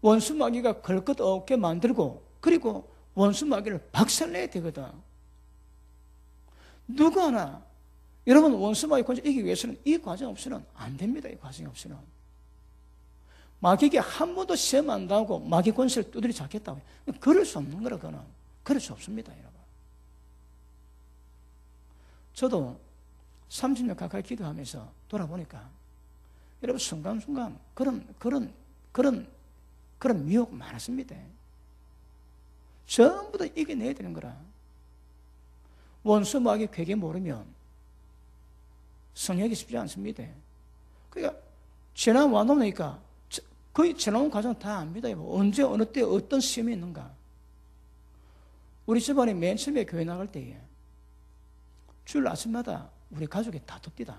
원수 마귀가 걸 것 없게 만들고, 그리고 원수 마귀를 박살내야 되거든. 누구 하나, 여러분 원수 마귀 권세 이기기 위해서는 이 과정 없이는 안 됩니다. 이 과정이 없이는. 마귀에게 한 번도 시험 안 당하고 마귀 권세를 두드려 잡겠다고. 그럴 수 없는 거라, 그거는. 그럴 수 없습니다, 여러분. 저도 30년 가까이 기도하면서 돌아보니까, 여러분, 순간순간 그런 미혹 많았습니다. 전부 다 이겨내야 되는 거라. 원수 마귀 괴계 모르면 성역이 쉽지 않습니다. 그러니까, 지난 와놓으니까 거의 지나온 과정 다 압니다. 언제, 어느 때, 어떤 시험이 있는가. 우리 집안에 맨 처음에 교회 나갈 때에 주일 아침마다 우리 가족이 다툽디다.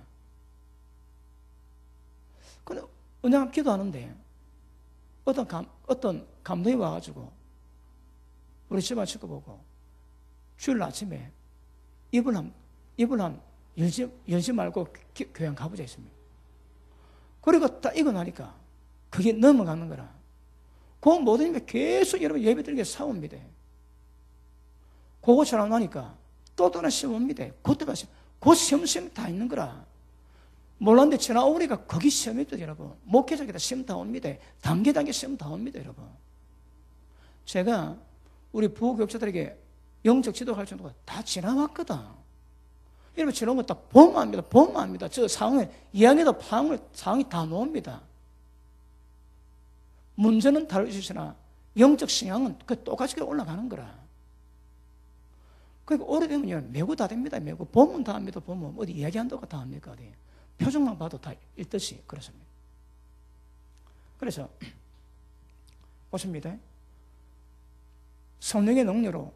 근데 은양 기도하는데 어떤 감독이 와가지고 우리 집안 식구 보고 주일 아침에 입을 한 열지 말고 교회 가보자 했습니다. 그리고 딱 이거 나니까 그게 넘어가는 거라. 그 모든 힘이 계속 여러분 예배 드리게 싸웁니다. 그거 잘 나니까 또 하나 시험 옵니다. 그때가 시험. 그 시험이 다 있는 거라. 몰랐는데 지나오니까 거기 시험이 있죠, 여러분. 목회자에다 시험 다 옵니다. 단계 시험 다 옵니다, 여러분. 제가 우리 부교육자들에게 영적 지도할 정도가 다 지나왔거든. 여러분, 지나오면 딱 보면 압니다. 저 상황에, 이야기도 상황이 다 나옵니다. 문제는 다를 수 있으나 영적 성향은 그 똑같이 올라가는 거라. 그러니까 오래되면 매고 다 됩니다. 매고 보면 다 합니다. 보면 어디 이야기한다고 다 합니까? 어디 표정만 봐도 다 읽듯이 그렇습니다. 그래서 보십니다. 성령의 능력으로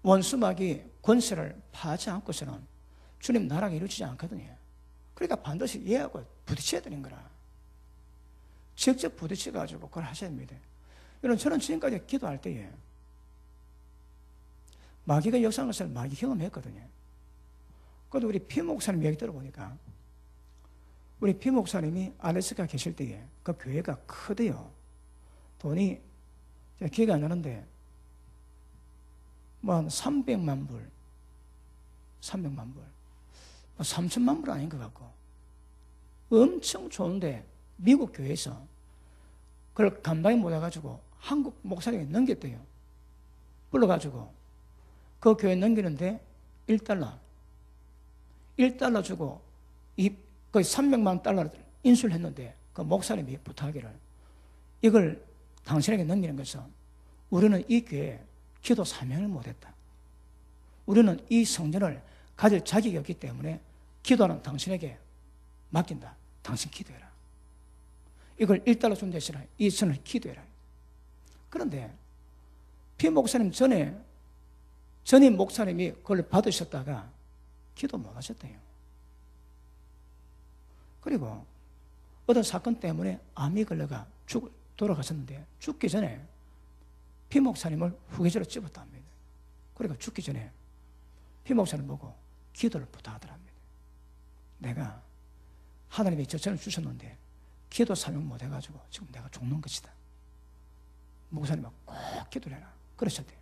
원수마귀 권세를 파하지 않고서는 주님 나라가 이루어지지 않거든요. 그러니까 반드시 이해하고 부딪혀야 되는 거라. 직접 부딪혀가지고 그걸 하셔야 됩니다. 여러분, 저는 지금까지 기도할 때에 마귀가 역사하는 것을 많이 경험했거든요. 그래도 우리 피 목사님 얘기 들어보니까 우리 피 목사님이 알래스카 계실 때에 그 교회가 크대요. 돈이 제가 기억이 안 나는데 뭐 한 300만 불, 300만 불, 3천만 불 아닌 것 같고 엄청 좋은데 미국 교회에서 그걸 감당이 못해가지고 한국 목사님에게 넘겼대요. 불러가지고 그 교회 넘기는데 1달러 주고 거의 300만 달러를 인수를 했는데 그 목사님이 부탁하기를 이걸 당신에게 넘기는 것은 우리는 이 교회에 기도 사명을 못했다. 우리는 이 성전을 가질 자격이 없기 때문에 기도는 당신에게 맡긴다. 당신 기도해라. 이걸 1달러 준 대신에 이 선을 기도해라. 그런데 피 목사님 전임 목사님이 그걸 받으셨다가 기도 못 하셨대요. 그리고 어떤 사건 때문에 암이 걸려가 돌아가셨는데 죽기 전에 피 목사님을 후계자로 집었답니다. 그러니까 죽기 전에 피 목사님 보고 기도를 부탁하더랍니다. 내가 하나님이 저처럼 주셨는데 기도 사명 못 해가지고 지금 내가 죽는 것이다. 목사님은 꼭 기도를 해라. 그러셨대요.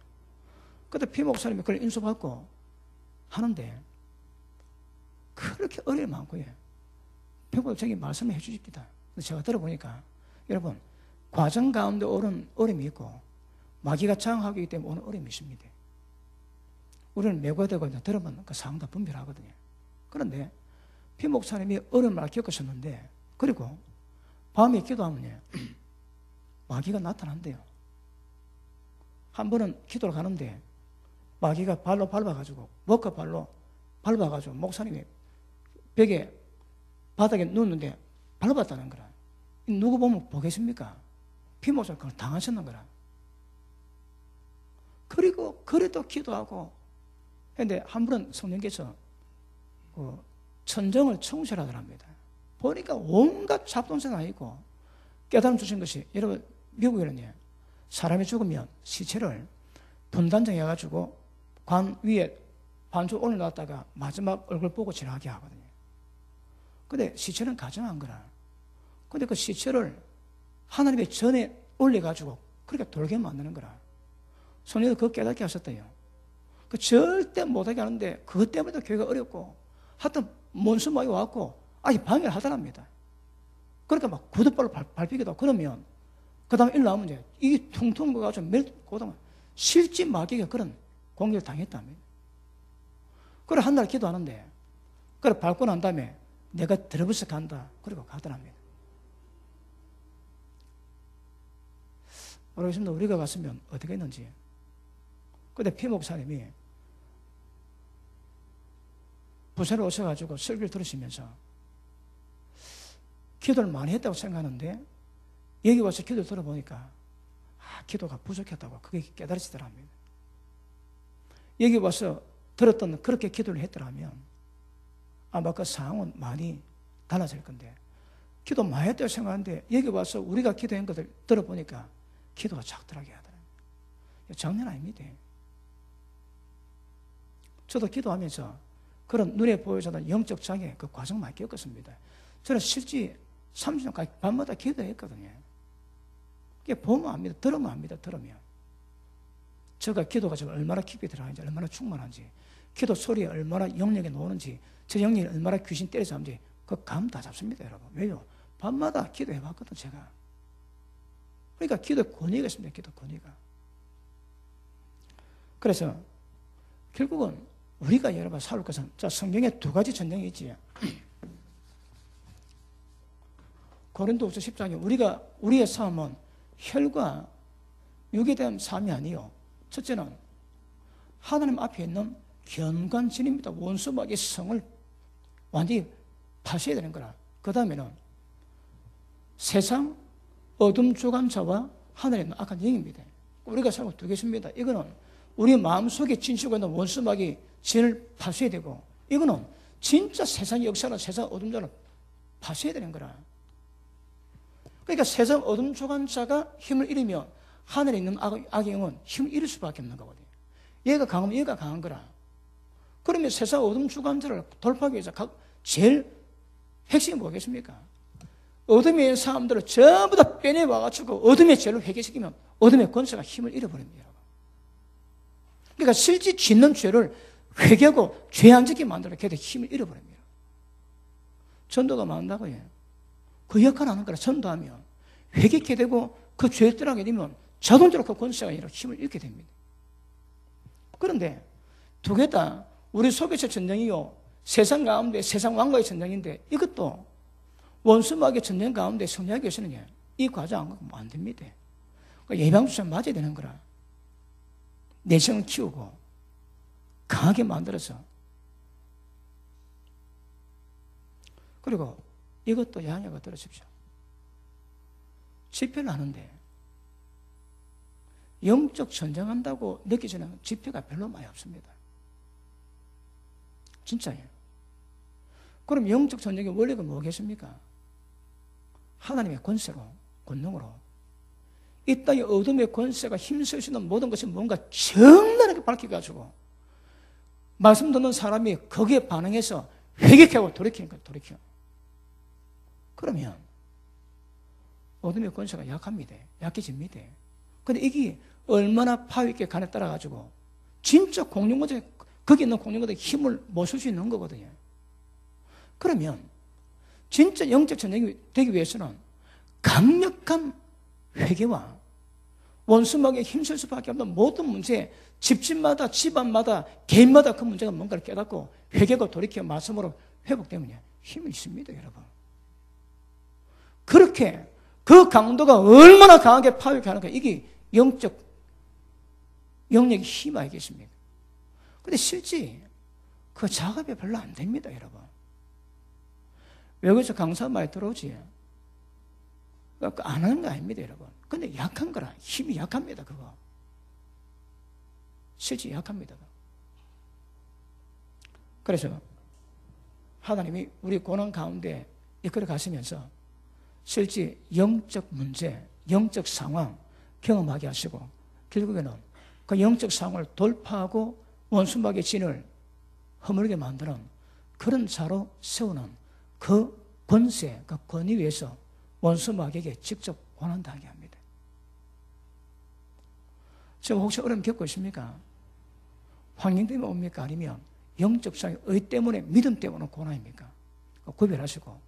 그때 피 목사님이 그걸 인수받고 하는데 그렇게 어려움이 많고요. 평범적인 말씀을 해주십니다. 제가 들어보니까 여러분 과정 가운데 오는 어려움이 있고 마귀가 장악하기 때문에 오는 어려움이 있습니다. 우리는 매고되고 들어보면 그 상황 다 분별하거든요. 그런데 피 목사님이 어려움을 겪으셨는데 그리고 밤에 기도하면요 마귀가 나타난대요. 한 번은 기도를 가는데 마귀가 발로 밟아가지고 목과 발로 밟아가지고 목사님이 벽에 바닥에 누웠는데 밟았다는 거라. 누구 보면 보겠습니까? 피 목사님 그걸 당하셨는 거라. 그리고 그래도 기도하고 그런데 한 번은 성령께서 천정을 청소하더랍니다. 보니까 온갖 잡동사가 있고 깨달음 주신 것이 여러분 미국에는요 사람이 죽으면 시체를 분단장 해가지고 관 위에 반주 올려놨다가 마지막 얼굴 보고 지나가게 하거든요. 근데 시체는 가정한 거라. 근데 그 시체를 하나님의 전에 올려가지고 그렇게 돌게 만드는 거라. 손님도 그거 깨닫게 하셨대요. 그 절대 못하게 하는데 그것 때문에도 교회가 어렵고 하여튼 mon수막이 와갖고 아직 방해를 하더랍니다. 그러니까 막 구두발로 밟히기도 하고 그러면 그 다음에 일 나오면 이제 이게 퉁퉁 거가지고 멜고다가 실제 마귀가 그런 공격을 당했답니다. 그래 한 달 기도하는데 그래 밟고 난 다음에 내가 들어버서 간다. 그리고 가더랍니다. 모르겠습니다. 우리가 갔으면 어떻게 했는지. 그때 피 목사님이 부산에 오셔가지고 설교를 들으시면서 기도를 많이 했다고 생각하는데 여기 와서 기도를 들어보니까 기도가 부족했다고 그게 깨달으시더랍니다. 여기 와서 들었던 그렇게 기도를 했더라면 아마 그 상황은 많이 달라질 건데 기도 많이 했다고 생각하는데 여기 와서 우리가 기도한 것을 들어보니까 기도가 작더라게 하더라고요. 장난 아닙니다. 저도 기도하면서 그런 눈에 보여주는 영적 장애 그 과정 많이 겪었습니다. 저는 실제 30년까지 밤마다 기도했거든요. 그게 보면 압니다. 들으면 압니다. 들으면. 제가 기도가 지금 얼마나 깊이 들어가는지 얼마나 충만한지 기도 소리에 얼마나 영역에 놓는지 저 영역이 얼마나 귀신 때려서 하는지 그 감 다 잡습니다. 여러분. 왜요? 밤마다 기도해봤거든 제가. 그러니까 기도의 권위가 있습니다. 기도 권위가. 그래서 결국은 우리가 여러분 살을 것은 성경에 두 가지 전쟁이 있지. 고린도후서 10장에 우리의 싸움은 혈과 육에 대한 싸움이 아니요. 첫째는 하나님 앞에 있는 견관진입니다. 원수막의 성을 완전히 파셔야 되는 거라. 그 다음에는 세상 어둠 주관자와 하늘에 있는 악한 영입니다. 우리가 살고 두 개입니다. 이거는 우리 마음속에 진실고 있는 원수막이 진을 파셔야 되고 이거는 진짜 세상 역사나 세상 어둠자를 파셔야 되는 거라. 그러니까 세상 어둠 주관자가 힘을 잃으면 하늘에 있는 악의 영은 힘을 잃을 수밖에 없는 거거든요. 얘가 강하면 얘가 강한 거라. 그러면 세상 어둠 주관자를 돌파하기 위해서 제일 핵심이 뭐겠습니까? 어둠에 있는 사람들을 전부 다 빼내와가지고 어둠의 죄를 회개시키면 어둠의 권세가 힘을 잃어버립니다. 그러니까 실제 짓는 죄를 회개하고 죄 안 짓게 만들어 걔들 힘을 잃어버립니다. 전도가 많다고요. 그 역할을 하는 거라. 전도하면 회개케 되고 그 죄에 떠나게 되면 자동적으로 그 권세가 아니라 힘을 잃게 됩니다. 그런데 두 개 다 우리 속에서 전쟁이요, 세상 가운데 세상 왕과의 전쟁인데 이것도 원수마귀의 전쟁 가운데 성령의 교회는 이 과정 안 가면 안 됩니다. 그러니까 예방주사 맞아야 되는 거라. 내성을 키우고 강하게 만들어서. 그리고 이것도 양해가 들으십시오. 집회를 하는데 영적 전쟁한다고 느끼지는 집회가 별로 많이 없습니다. 진짜예요. 그럼 영적 전쟁의 원리가 뭐겠습니까? 하나님의 권세로, 권능으로 이 땅의 어둠의 권세가 힘쓸 수 있는 모든 것이 뭔가 정나하게 밝혀가지고 말씀 듣는 사람이 거기에 반응해서 회개하고 돌이키는 거예요. 돌이켜. 그러면 어둠의 권세가 약합니다. 약해집니다. 근데 이게 얼마나 파워 있게 간에 따라가지고 진짜 공룡거들, 거기 있는 공룡거들 힘을 못 쓸 수 있는 거거든요. 그러면 진짜 영적 전쟁이 되기 위해서는 강력한 회개와 원수막에 힘쓸 수밖에 없는 모든 문제, 집집마다, 집안마다, 개인마다 그 문제가 뭔가를 깨닫고 회개하고 돌이켜 말씀으로 회복되면 힘이 있습니다, 여러분. 그렇게 그 강도가 얼마나 강하게 파괴하게 하는가, 이게 영적 영역의 힘 아니겠습니까? 근데 실제 그 작업이 별로 안 됩니다, 여러분. 외국에서 강사 많이 들어오지? 안 하는 거 아닙니다, 여러분. 근데 약한 거라. 힘이 약합니다, 그거. 실제 약합니다. 그래서 하나님이 우리 고난 가운데 이끌어 가시면서 실제 영적 문제, 영적 상황 경험하게 하시고 결국에는 그 영적 상황을 돌파하고 원수막의 진을 허물게 만드는 그런 자로 세우는 그 권세, 그 권위 위에서 원수막에게 직접 원한다게 합니다. 지금 혹시 어려움 겪고 있습니까? 환경 때문에 옵니까? 아니면 영적 상의 의 때문에, 믿음 때문에 고난입니까? 구별하시고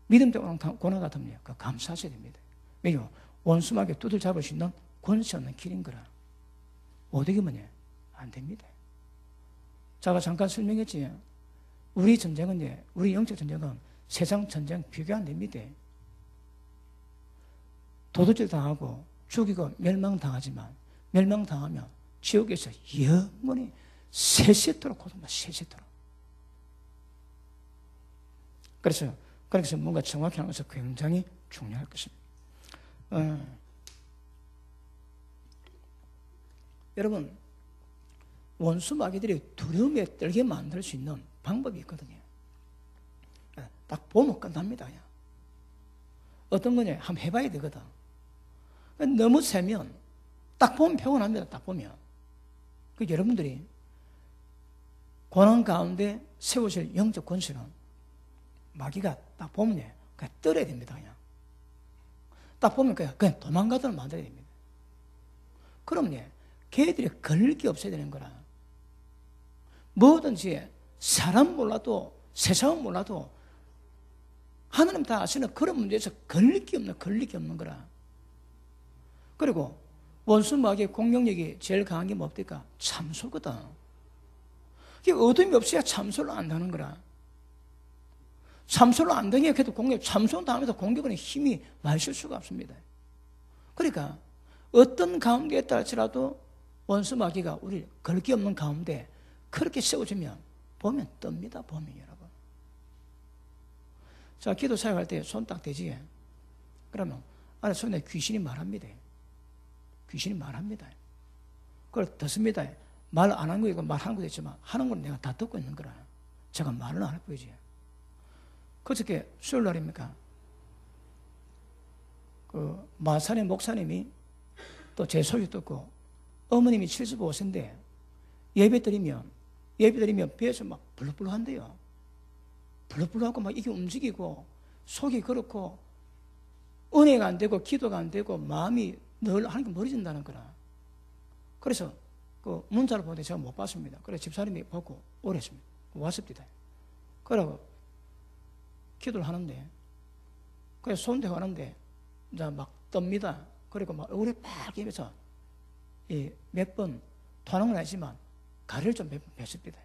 믿음 때문에 고난 같으면 감사하셔야 됩니다. 왜냐하면 원수막에 두들 잡을 수 있는 권세 없는 길인 거라. 어떻게 하면 안 됩니다. 제가 잠깐 설명했지. 우리 전쟁은, 우리 영적 전쟁은 세상 전쟁 비교 안 됩니다. 도둑질 당하고 죽이고 멸망당하지만 멸망당하면 지옥에서 영원히 세세토록 고통받아, 세세토록. 그래서 뭔가 정확히 하는 것은 굉장히 중요할 것입니다. 여러분, 원수 마귀들이 두려움에 떨게 만들 수 있는 방법이 있거든요. 딱 보면 끝납니다. 그냥. 어떤 거냐, 한번 해봐야 되거든. 너무 세면 딱 보면 피곤합니다. 딱 보면. 그 여러분들이 고난 가운데 세우실 영적 권세는 마귀가 딱 보면 그냥 떨어야 됩니다. 그냥. 딱 보면 그냥 도망가도록 만들어야 됩니다. 그럼 걔들이 걸릴 게 없어야 되는 거라. 뭐든지 사람 몰라도 세상은 몰라도 하나님 다 아시는 그런 문제에서 걸릴 게 없는 거라. 그리고 원수 마귀의 공격력이 제일 강한 게 뭡니까? 참소거든. 이게 어둠이 없어야 참소를 안다는 거라. 참소를 안 되게 그래도 참소 당하면서 공격은 힘이 많이 쓸 수가 없습니다. 그러니까 어떤 가운데에 따라서라도 원수 마귀가 우리 걸 게 없는 가운데 그렇게 세워주면 보면 뜹니다. 보면 여러분. 자, 기도 사역할 때 손 딱 대지. 그러면 아래 손에 귀신이 말합니다. 귀신이 말합니다. 그걸 듣습니다. 말 안 한 거 이거 말하는 것도 있지만 하는 건 내가 다 듣고 있는 거라. 제가 말을 안 할 뿐이지. 그저께 수요일 날입니까? 그 마산의 목사님이 또 제 소리 듣고 어머님이 75세인데 예배 드리면 배에서 막 불룩불룩 한대요. 불룩불룩하고 막 이게 움직이고 속이 그렇고 은혜가 안 되고 기도가 안 되고 마음이 늘 하나님께 멀어진다는 거라. 그래서 그 문자를 보는데 제가 못 봤습니다. 그래서 집사님이 보고 오랬습니다. 왔습니다. 그러고 기도를 하는데 그래서 손대고 하는데 이제 막 뜹니다. 그리고 막 얼굴이 빨개면서 몇 번 토하는 건 아니지만 가래를 좀 몇 번 뱉습니다.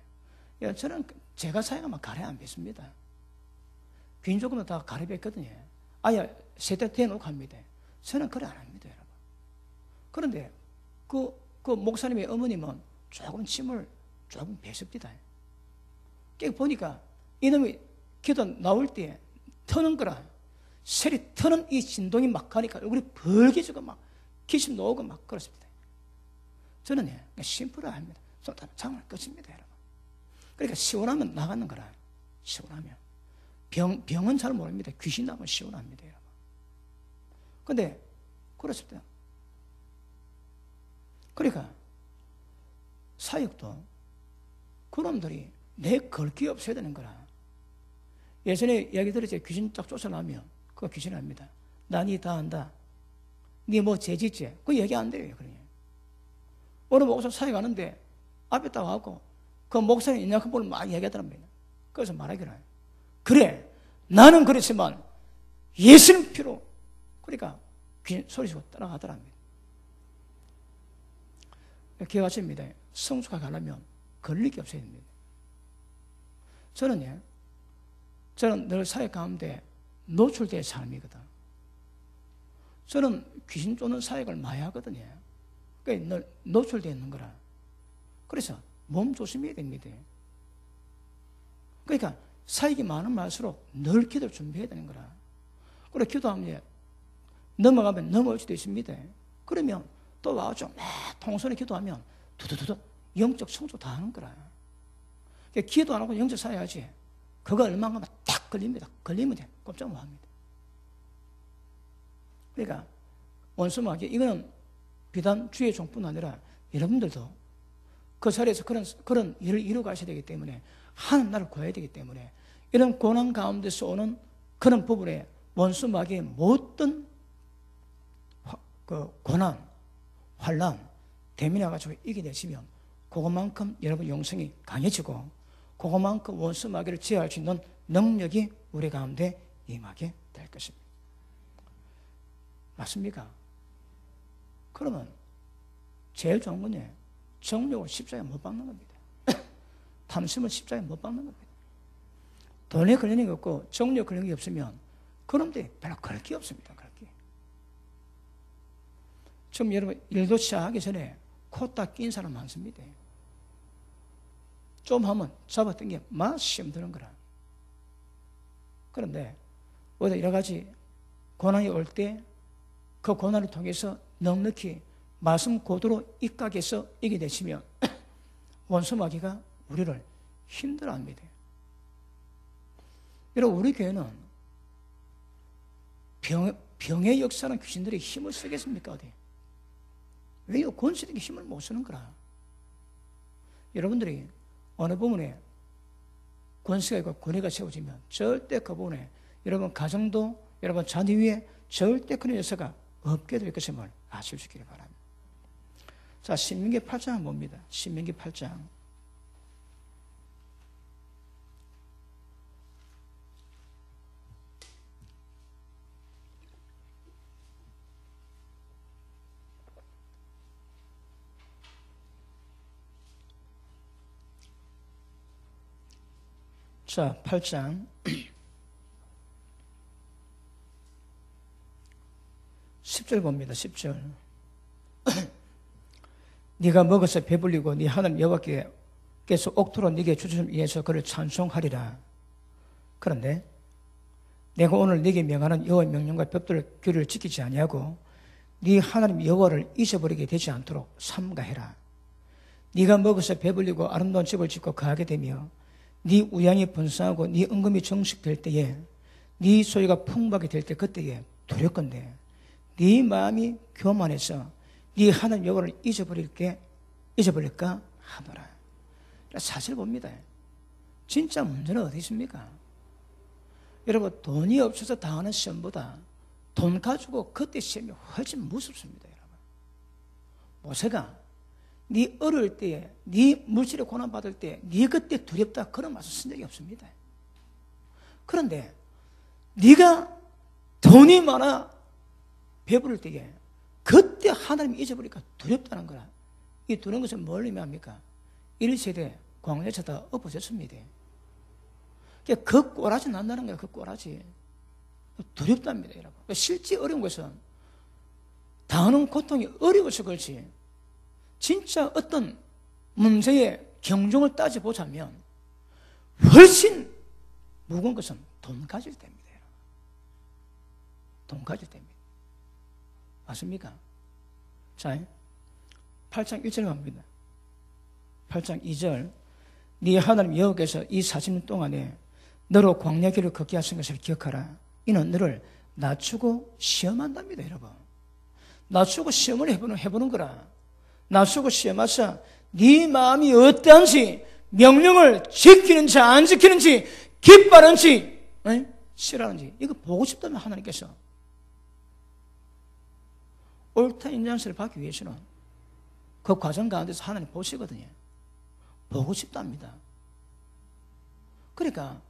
저는 제가 사용하면 가래 안 뱉습니다. 빈조금은 다 가래 뱉거든요. 아예 세대 대놓고 합니다. 저는 그래 안 합니다, 여러분. 그런데 그 목사님의 어머님은 조금 침을 조금 뱉습니다. 보니까 이놈이 기도 나올 때 터는 거라. 셀이 터는 이 진동이 막 가니까 얼굴이 벌개지고 막 기침 나오고 막 그렇습니다. 저는 심플하게 합니다. 손타는 장을 끝입니다, 여러분. 그러니까 시원하면 나가는 거라. 시원하면. 병은 잘 모릅니다. 귀신 나면 시원합니다, 여러분. 근데 그렇습니다. 그러니까 사역도 그놈들이 내 걸 게 없어야 되는 거라. 예전에 이야기 들었죠. 귀신 딱 쫓아나면 그거 귀신 압니다. 나 니 다 안다. 니 뭐 죄짓지? 그거 얘기 안 돼요. 그러니. 어느 목사 사역하는데 앞에 딱 와갖고 그 목사님 인약한 분을 막 얘기하더랍니다. 그래서 말하기를 해요. 그래, 나는 그렇지만 예수님 피로. 그러니까 귀신 소리치고 따라가더랍니다. 기억하십니다. 성숙하게 하려면 걸릴 게 없어야 됩니다. 저는 늘 사역 가운데 노출된 삶이거든. 저는 귀신 쫓는 사역을 많이 하거든요. 그러니까 늘 노출되어 있는 거라. 그래서 몸 조심해야 됩니다. 그러니까 사역이 많은 말수록 늘 기도를 준비해야 되는 거라. 그래 기도하면 넘어가면 넘어올 수도 있습니다. 그러면 또 와가지고 막 통선에 기도하면 두두두두 영적 성조 다 하는 거라. 그러니까 기도 안 하고 영적 사역하지. 그거 얼마나 가면 딱 걸립니다. 걸리면 돼. 꼼짝 못 합니다. 그러니까 원수마귀 이거는 비단 주의 종뿐 아니라 여러분들도 그 자리에서 그런 일을 이루어 가셔야 되기 때문에 하나님 나를 구해야 되기 때문에 이런 고난 가운데서 오는 그런 부분에 원수마귀의 모든 그 고난, 환난, 대면해가지고 이겨내시면 그것만큼 여러분 영성이 강해지고 그것만큼 원수마귀를 제어할 수 있는 능력이 우리 가운데 임하게 될 것입니다. 맞습니까? 그러면 제일 좋은 건요, 정욕을 십자가에 못 박는 겁니다. 탐심을 십자가에 못 박는 겁니다. 돈에 걸리는 게 없고 정욕 걸리는 게 없으면 그런데 별로 그럴 게 없습니다. 그럴 게. 지금 여러분 일도 시작하기 전에 코 딱 낀 사람 많습니다. 좀 하면 잡았던 게 막 시험 드는 거라. 그런데 오히려 여러 가지 고난이 올 때 그 고난을 통해서 넉넉히 말씀 고도로 입각해서 이겨내시면 원수마귀가 우리를 힘들어합니다. 여러분 우리 교회는 병의 역사는 귀신들이 힘을 쓰겠습니까? 어디? 왜요? 권세력이 힘을 못 쓰는 거라. 여러분들이 어느 부분에 권세가 있고 권위가 세워지면 절대 그 부분에 여러분 가정도 여러분 자녀 위에 절대 그런 역사가 없게 될 것임을 아실 수 있기를 바랍니다. 자, 신명기 8장 봅니다. 신명기 8장. 자, 8장 10절 봅니다. 10절. 네가 먹어서 배불리고 네 하나님 여호와께서 옥토로 네게 주심을 위해서 그를 찬송하리라. 그런데 내가 오늘 네게 명하는 여호와의 명령과 법도를 규례를 지키지 아니하고 네 하나님 여호와를 잊어버리게 되지 않도록 삼가해라. 네가 먹어서 배불리고 아름다운 집을 짓고 거하게 되며 네 우양이 번성하고 네 은금이 정식될 때에 네 소유가 풍부하게 될 때 그때에 두렵건대 네 마음이 교만해서 네 하나님 여호와를 잊어버릴까 하노라. 사실 봅니다. 진짜 문제는 어디 있습니까? 여러분, 돈이 없어서 당하는 시험보다 돈 가지고 그때 시험이 훨씬 무섭습니다. 여러분, 모세가 네 어릴 때에, 네 물질에 고난받을 때 네 그때 두렵다 그런 말씀 쓴 적이 없습니다. 그런데 네가 돈이 많아 배부를 때에 그때 하나님 잊어버리니까 두렵다는 거라. 이 두려운 것은 뭘 의미합니까? 1세대 광야에서 엎어졌습니다. 그 꼬라지 난다는 거예요. 그 꼬라지. 두렵답니다, 여러분. 실제 어려운 것은 당하는 고통이 어려워서 그렇지, 진짜 어떤 문제의 경중을 따져보자면 훨씬 무거운 것은 돈 가질 때입니다. 여러분. 돈 가질 때입니다. 맞습니까? 자, 8장 1절 갑니다. 8장 2절. 네 하나님 여호와께서 이 40년 동안에 너로 광야 길을 걷게 하신 것을 기억하라. 이는 너를 낮추고 시험한답니다, 여러분. 낮추고 시험을 해보는 거라. 낮추고 시험하사 네 마음이 어떠한지, 명령을 지키는지 안 지키는지, 기뻐하는지 싫어하는지, 이거 보고 싶다면 하나님께서 옳다 인정을 받기 위해서는 그 과정 가운데서 하나님 보시거든요. 보고 싶답니다. 그러니까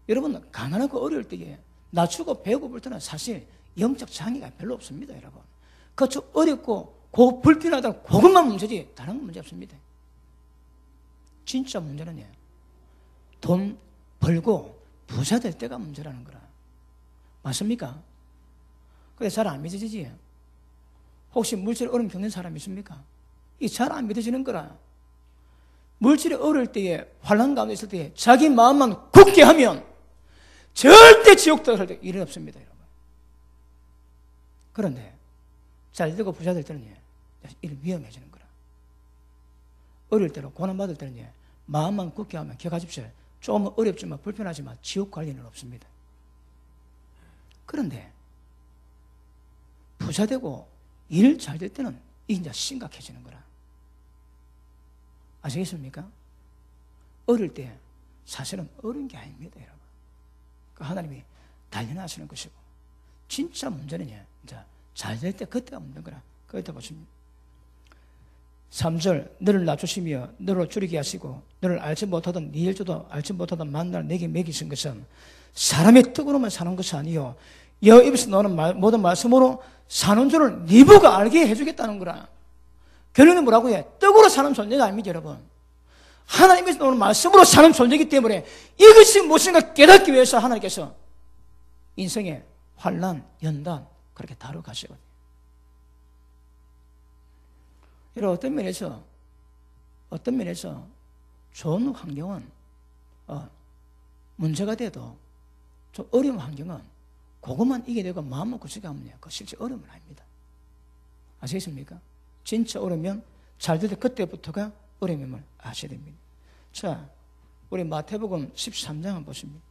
여러분, 가난하고 어려울 때에 낮추고 배고플 때는 사실 영적 장애가 별로 없습니다, 여러분. 그저 어렵고 불편하다는 그것만 문제지 다른 건 문제 없습니다. 진짜 문제는 돈 벌고 부자 될 때가 문제라는 거라. 맞습니까? 그래, 잘 안 믿어지지? 혹시 물질 어려움 겪는 사람 있습니까? 이 잘 안 믿어지는 거라. 물질이 어려울 때에, 환난 가운데 있을 때에 자기 마음만 굳게 하면 절대 지옥 들어갈 일은 없습니다, 여러분. 그런데 잘 되고 부자 될 때는 일이 위험해지는 거라. 어릴 때로 고난받을 때는 마음만 굳게 하면 기억하십시오. 좀 어렵지만 불편하지만 지옥 갈 일은 없습니다. 그런데 부자 되고 일 잘 될 때는 이제 심각해지는 거라. 아시겠습니까? 어릴 때 사실은 어려운 게 아닙니다, 여러분. 그 하나님이 단련하시는 것이고, 진짜 문제는 이제 잘 될 때 그때가 문제인 거라. 그때 보십니다. 3절. 너를 낮추시며 너를 줄이게 하시고 너를 알지 못하던 네 일조도 알지 못하던 만날 내게 먹이신 것은 사람의 뜻으로만 사는 것이 아니요 여호와 입에서 나오는 모든 말씀으로 사는 줄을 네 보고 알게 해주겠다는 거라. 결론은 뭐라고 해? 떡으로 사는 존재가 아닙니다, 여러분. 하나님에서 나오는 말씀으로 사는 존재이기 때문에 이것이 무엇인가 깨닫기 위해서 하나님께서 인생의 환난, 연단 그렇게 다뤄가시거든요. 여러분, 어떤 면에서 좋은 환경은 문제가 돼도 좀 어려운 환경은 그것만 이겨내고 마음을 굳히게 하면 그 실제 어려움은 아닙니다. 아시겠습니까? 진짜 어려우면 잘 될 때 그때부터가 어려움을 아셔야 됩니다. 자, 우리 마태복음 13장 한번 보십니다.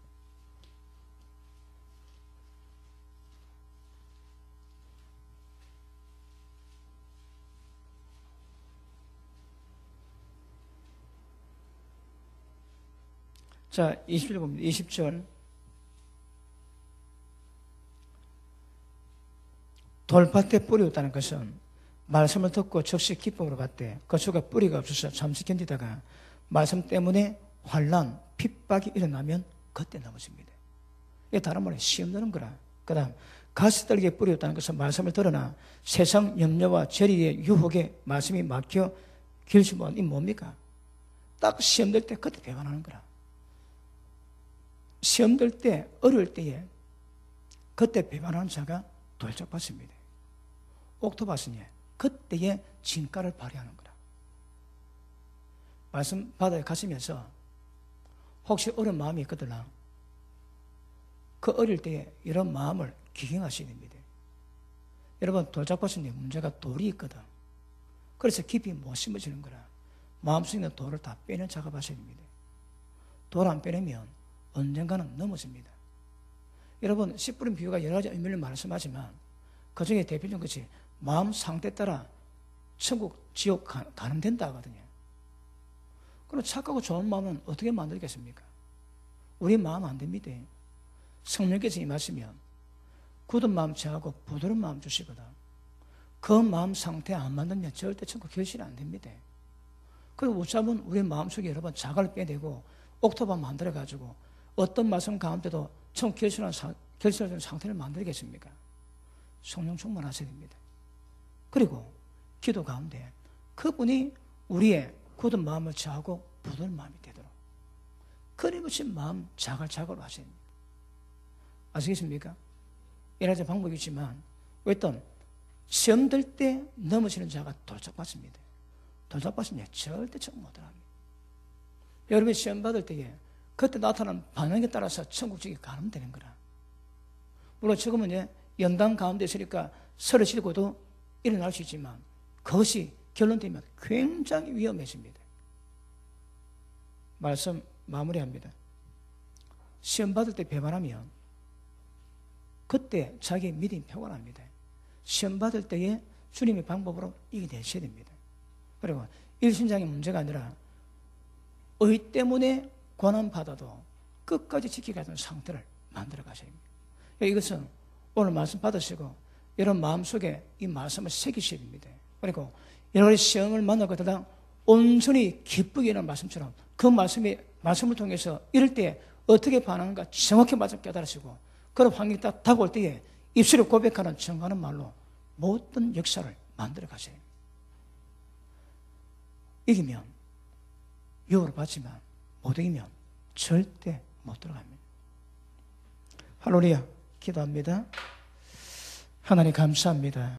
자, 20절 봅니다. 20절. 돌밭에 뿌리 없다는 것은 말씀을 듣고 즉시 기쁨으로 받되 그초가 뿌리가 없어서 잠시 견디다가 말씀 때문에 환난, 핍박이 일어나면 그때 넘어집니다. 이게 다른 말로 시험 드는 거라. 그 다음 가시떨기에 뿌리 없다는 것은 말씀을 들으나 세상 염려와 재리의 유혹에 말씀이 막혀 길지 못한 이 뭡니까? 딱 시험 들 때 그때 배반하는 거라. 시험 들 때, 어려울 때에 그때 배반하는 자가 돌짝밭입니다. 옥토밭은 그때의 진가를 발휘하는 거라. 말씀 바다에 가시면서 혹시 어려운 마음이 있거든요. 그 어릴 때에 이런 마음을 기경하셔야 됩니다. 여러분, 돌짝밭은 문제가 돌이 있거든. 그래서 깊이 못 심어지는 거라. 마음속에 있는 돌을 다 빼는 작업하셔야 됩니다. 돌 안 빼내면 언젠가는 넘어집니다. 여러분, 씨 뿌린 비유가 여러 가지 의미를 말씀하지만 그 중에 대표적인 것이 마음 상태 따라 천국, 지옥 가는 된다 하거든요. 그럼 착하고 좋은 마음은 어떻게 만들겠습니까? 우리 마음 안 됩니다. 성령께서 임하시면 굳은 마음 제하고 부드러운 마음 주시거든. 그 마음 상태 안 만들면 절대 천국 결실이 안 됩니다. 그리고 우참은 우리 마음속에 여러분 자갈을 빼내고 옥토바 만들어가지고 어떤 말씀 가운데도 천국 결실하는 상태를 만들겠습니까? 성령 충만하셔야 됩니다. 그리고 기도 가운데 그분이 우리의 굳은 마음을 제하고 부드러운 마음이 되도록 끊임없이 마음 자갈자갈로 하셔야 됩니다. 아시겠습니까? 여러 가지 방법이 있지만 어떤 시험 들 때 넘어지는 자가 돌짝받습니다. 돌짝받으면 절대 천국 못 들어갑니다. 여러분이 시험 받을 때에 그때 나타난 반응에 따라서 천국직이 가늠되는 거라. 물론 지금은 연단 가운데 있으니까 쓰러지고도 일어날 수 있지만 그것이 결론되면 굉장히 위험해집니다. 말씀 마무리합니다. 시험 받을 때 배반하면 그때 자기의 믿음이 표현합니다. 시험 받을 때에 주님의 방법으로 이겨내셔야 됩니다. 그리고 일신장의 문제가 아니라 의 때문에 고난받아도 끝까지 지키가는 상태를 만들어 가셔야 됩니다. 이것은 오늘 말씀 받으시고 여러분 마음속에 이 말씀을 새기셔야 됩니다. 그리고 여러분의 시험을 만나거든 온전히 기쁘게 일어나는 말씀처럼 그 말씀을 통해서 이럴 때 어떻게 반응하는가 정확히 말씀 깨달으시고 그런 환경이 딱 다가올 때에 입술에 고백하는 정하는 말로 모든 역사를 만들어 가셔야 됩니다. 이기면 유혹을 받지만 못 이기면 절대 못 들어갑니다. 할렐루야. 기도합니다. 하나님 감사합니다.